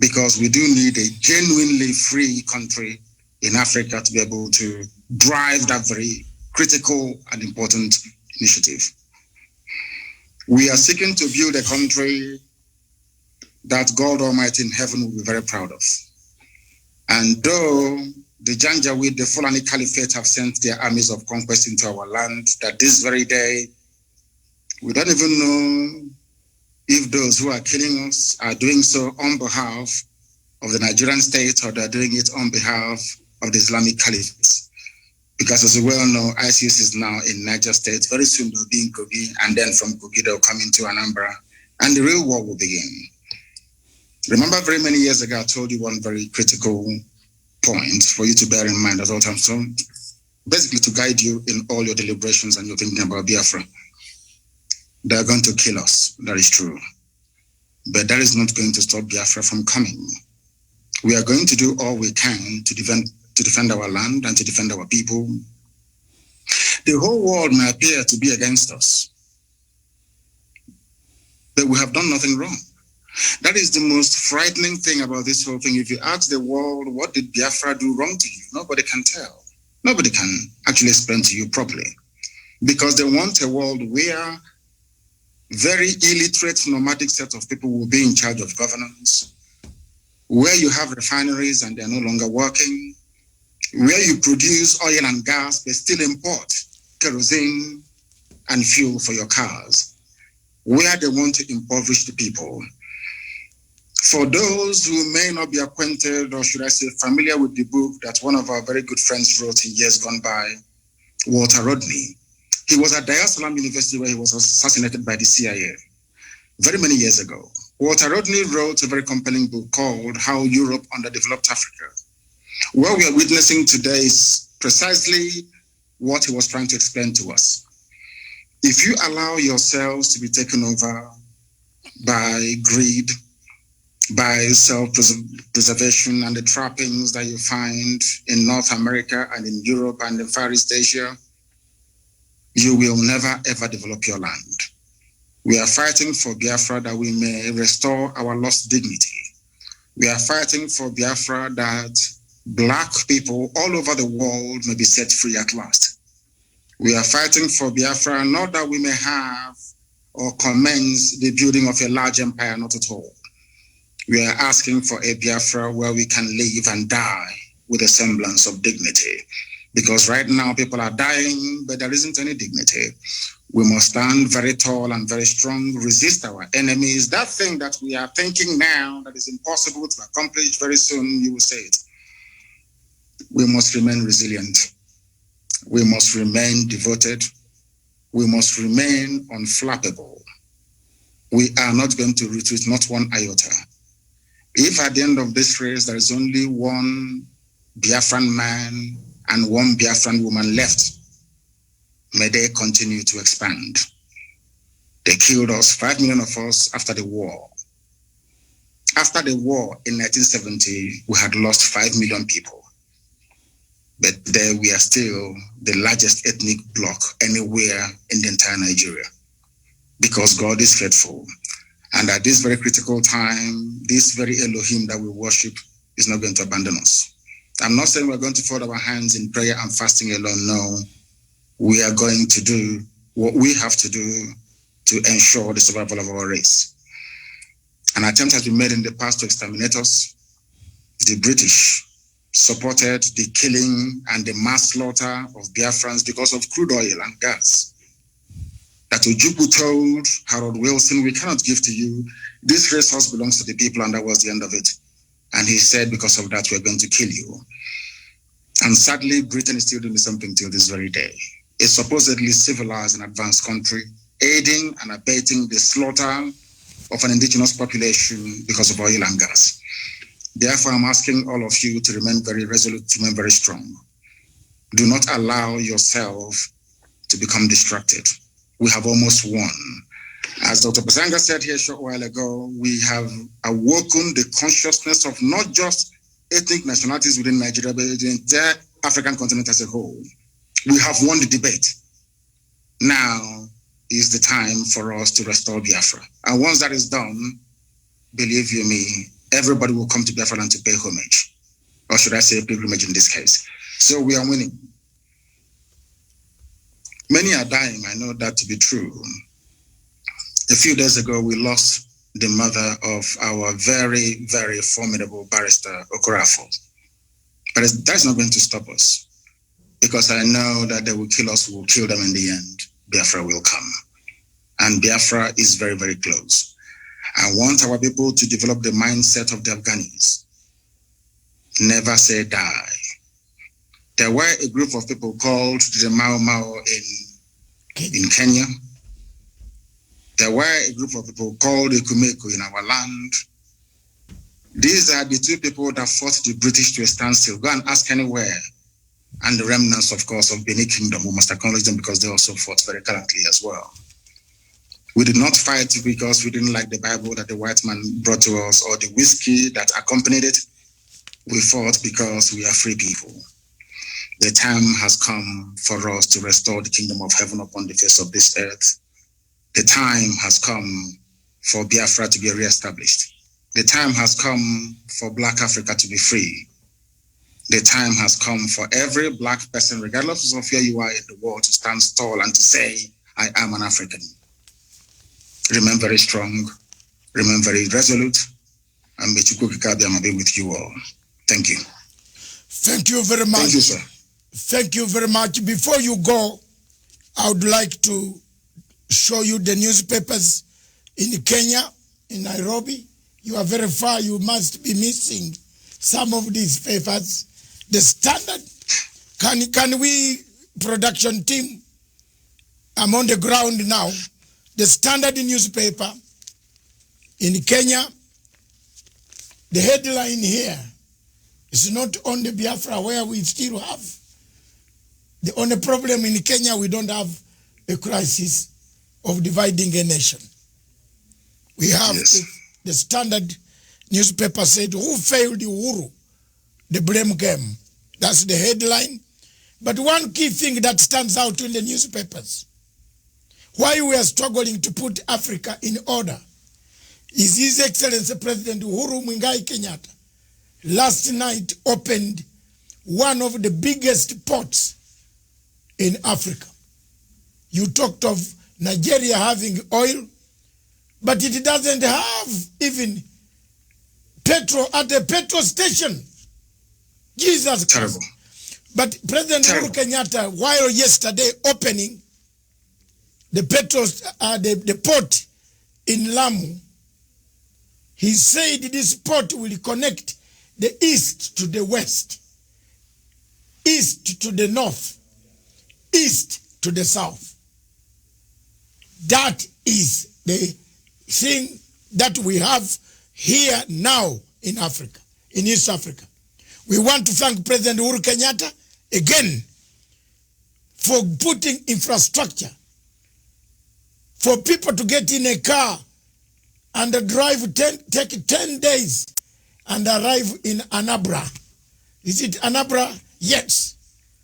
because we do need a genuinely free country in Africa to be able to drive that very critical and important initiative. We are seeking to build a country that God Almighty in heaven will be very proud of. And though the Janjaweed, the Fulani Caliphate have sent their armies of conquest into our land, that this very day, we don't even know if those who are killing us are doing so on behalf of the Nigerian state or they're doing it on behalf of the Islamic Caliphate. Because as we well know, ISIS is now in Niger State. Very soon they'll be in Kogi, and then from Kogi they'll come into Anambra, and the real war will begin. Remember, very many years ago, I told you one very critical point for you to bear in mind at all times. So basically to guide you in all your deliberations and you're thinking about Biafra. They're going to kill us. That is true. But that is not going to stop Biafra from coming. We are going to do all we can to defend our land and to defend our people. The whole world may appear to be against us, but we have done nothing wrong. That is the most frightening thing about this whole thing. If you ask the world, what did Biafra do wrong to you? Nobody can tell. Nobody can actually explain to you properly, because they want a world where very illiterate nomadic set of people will be in charge of governance, where you have refineries and they're no longer working, where you produce oil and gas but still import kerosene and fuel for your cars, where they want to impoverish the people. For those who may not be acquainted, or should I say familiar with the book that one of our very good friends wrote in years gone by, Walter Rodney. He was at Dar es Salaam University where he was assassinated by the CIA very many years ago. Walter Rodney wrote a very compelling book called How Europe Underdeveloped Africa. What we are witnessing today is precisely what he was trying to explain to us. If you allow yourselves to be taken over by greed, by self-preservation and the trappings that you find in North America and in Europe and in Far East Asia, you will never ever develop your land. We are fighting for Biafra that we may restore our lost dignity. We are fighting for Biafra that Black people all over the world may be set free at last. We are fighting for Biafra not that we may have or commence the building of a large empire, not at all. We are asking for a Biafra where we can live and die with a semblance of dignity. Because right now people are dying, but there isn't any dignity. We must stand very tall and very strong, resist our enemies. That thing that we are thinking now that is impossible to accomplish very soon, you will say it. We must remain resilient. We must remain devoted. We must remain unflappable. We are not going to retreat, not one iota. If at the end of this race there is only one Biafran man and one Biafran woman left, may they continue to expand. They killed us, 5 million of us, after the war. After the war in 1970, we had lost 5 million people. But there we are still the largest ethnic bloc anywhere in the entire Nigeria, because God is faithful. And at this very critical time, this very Elohim that we worship is not going to abandon us. I'm not saying we're going to fold our hands in prayer and fasting alone. No, we are going to do what we have to do to ensure the survival of our race. An attempt has been made in the past to exterminate us. The British supported the killing and the mass slaughter of Biafrans because of crude oil and gas. That Ojukwu told Harold Wilson, we cannot give to you. This resource belongs to the people, and that was the end of it. And he said, because of that, we're going to kill you. And sadly, Britain is still doing something till this very day. A supposedly civilized and advanced country, aiding and abating the slaughter of an indigenous population because of oil and gas. Therefore, I'm asking all of you to remain very resolute, to remain very strong. Do not allow yourself to become distracted. We have almost won. As Dr. Basanga said here a short while ago, we have awoken the consciousness of not just ethnic nationalities within Nigeria, but the entire African continent as a whole. We have won the debate. Now is the time for us to restore Biafra. And once that is done, believe you me, everybody will come to Biafra and to pay homage. Or should I say pilgrimage in this case. So we are winning. Many are dying, I know that to be true. A few days ago, we lost the mother of our very, very formidable barrister, Okorafor. But that's not going to stop us, because I know that they will kill us, we will kill them in the end. Biafra will come. And Biafra is very, very close. I want our people to develop the mindset of the Afghans. Never say die. There were a group of people called the Mau Mau in Kenya. There were a group of people called the Kumeko in our land. These are the two people that fought the British to a standstill. Go and ask anywhere. And the remnants, of course, of Benin Kingdom, we must acknowledge them because they also fought very gallantly as well. We did not fight because we didn't like the Bible that the white man brought to us or the whiskey that accompanied it. We fought because we are free people. The time has come for us to restore the kingdom of heaven upon the face of this earth. The time has come for Biafra to be reestablished. The time has come for Black Africa to be free. The time has come for every Black person, regardless of where you are in the world, to stand tall and to say, I am an African. Remain very strong, remain very resolute, and may Chukwu Kikabiyama be with you all. Thank you. Thank you very much. Thank you, sir. Thank you very much. Before you go, I would like to show you the newspapers in Kenya, in Nairobi. You are very far. You must be missing some of these papers. The Standard. Can we, production team? I'm on the ground now. The Standard newspaper in Kenya. The headline here is not on the Biafra, where we still have. The only problem in Kenya, we don't have a crisis of dividing a nation. We have the Standard newspaper said, who failed Uhuru? The blame game. That's the headline. But one key thing that stands out in the newspapers, why we are struggling to put Africa in order, is His Excellency President Uhuru Muigai Kenyatta last night opened one of the biggest ports in Africa. You talked of Nigeria having oil, but it doesn't have even petrol at a petrol station. Jesus Christ. Terrible. But President Uhuru Kenyatta, while yesterday opening the the port in Lamu, he said this port will connect the east to the west, east to the north, east to the south. That is the thing that we have here now in Africa, in East Africa. We want to thank President Uhuru Kenyatta again for putting infrastructure for people to get in a car and take 10 days and arrive in Anambra. Is it Anambra? Yes.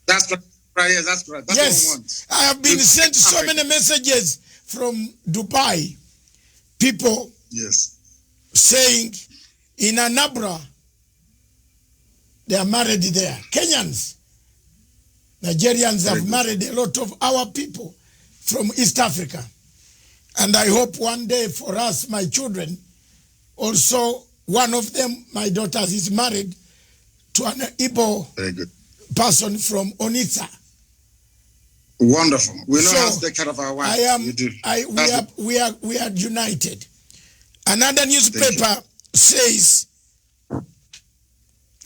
That's right. Yes, that's right. That's yes. what we want. I have been sent so many messages from Dubai. People saying in Anambra, they are married there. Kenyans, Nigerians have married a lot of our people from East Africa. And I hope one day for us, my children, also one of them, my daughters, is married to an Igbo person from Onitsha. Wonderful. We know how to take care of our wives. We are united. Another newspaper says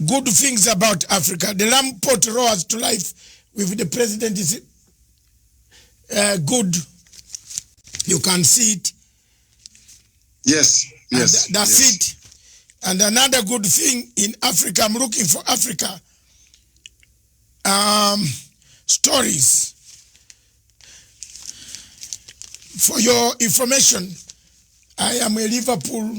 good things about Africa. The Lamu Port roars to life with the president is good. You can see it. Yes. That's it. And another good thing in Africa, I'm looking for Africa stories. For your information, I am a Liverpool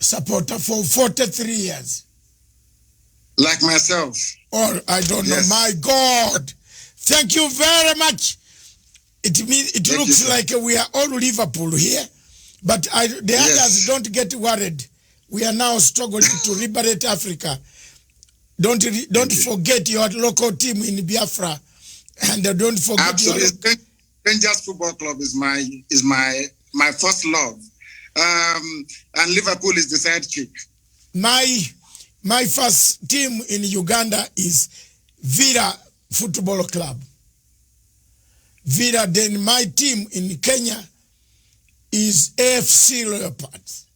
supporter for 43 years. Like myself. Or I don't know. My God. Thank you very much. It looks like we are all Liverpool here, but the others don't get worried. We are now struggling to liberate Africa. Don't forget your local team in Biafra, and don't forget absolutely. Rangers Football Club is my first love, and Liverpool is the sidekick. My My first team in Uganda is Villa Football Club. Villa, then my team in Kenya is AFC Leopards.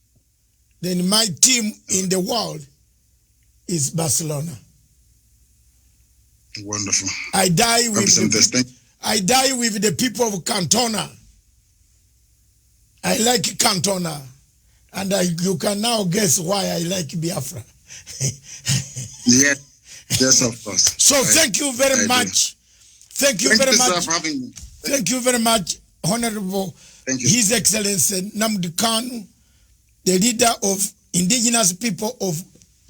Then my team in the world is Barcelona. Wonderful. I die with the people of Cantona. I like Cantona. And you can now guess why I like Biafra. Yes, of course. So thank you very much. Thank you very much. For having me. Thank you very much, Honorable His Excellency Nnamdi Kanu, the leader of indigenous people of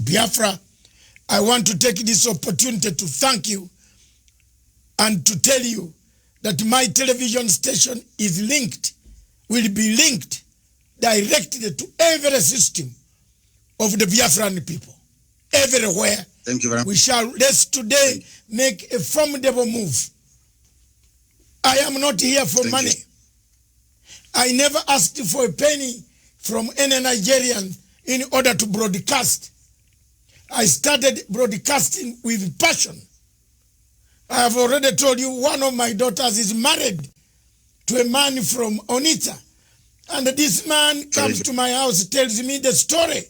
Biafra. I want to take this opportunity to thank you and to tell you that my television station is linked, will be linked directly to every system of the Biafran people. Everywhere. Thank you very much. We shall, let's today make a formidable move. I am not here for money. I never asked for a penny from any Nigerian in order to broadcast. I started broadcasting with passion. I have already told you one of my daughters is married to a man from Onitsha. And this man comes to my house, tells me the story.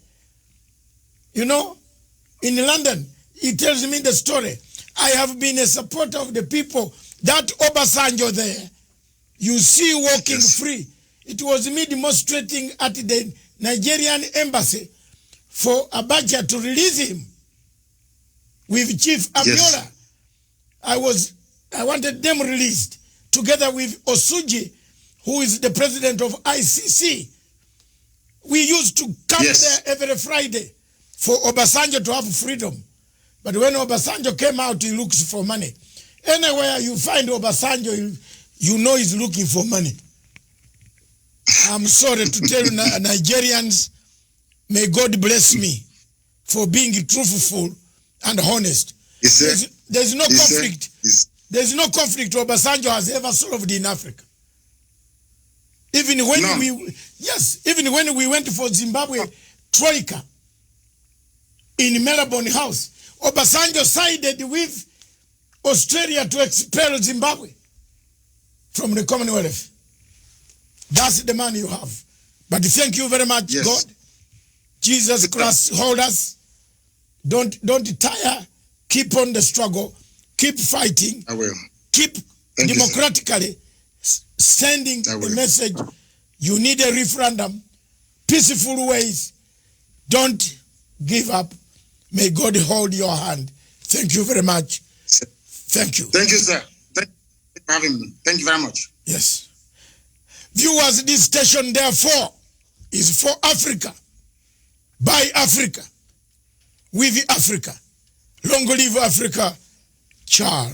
You know, in London, he tells me the story. I have been a supporter of the people. That Obasanjo there, you see walking free. It was me demonstrating at the Nigerian embassy for Abacha to release him with Chief Abiola. I wanted them released together with Osuji, who is the president of ICC. We used to come there every Friday for Obasanjo to have freedom. But when Obasanjo came out, he looks for money. Anywhere you find Obasanjo, you know he's looking for money. I'm sorry to tell you, Nigerians, may God bless me for being truthful and honest. There's no conflict. There's no conflict Obasanjo has ever solved in Africa. Even when even when we went for Zimbabwe Troika in Melbourne House, Obasanjo sided with Australia to expel Zimbabwe from the Commonwealth. That's the man you have. But thank you very much, God. Jesus Christ, hold us. Don't tire. Keep on the struggle. Keep fighting. I will. Keep democratically sending the message. You need a referendum. Peaceful ways. Don't give up. May God hold your hand. Thank you very much. Thank you. Thank you, sir. Thank you for having me. Thank you very much. Yes. Viewers, this station, therefore, is for Africa, by Africa, with Africa. Long live Africa. Ciao.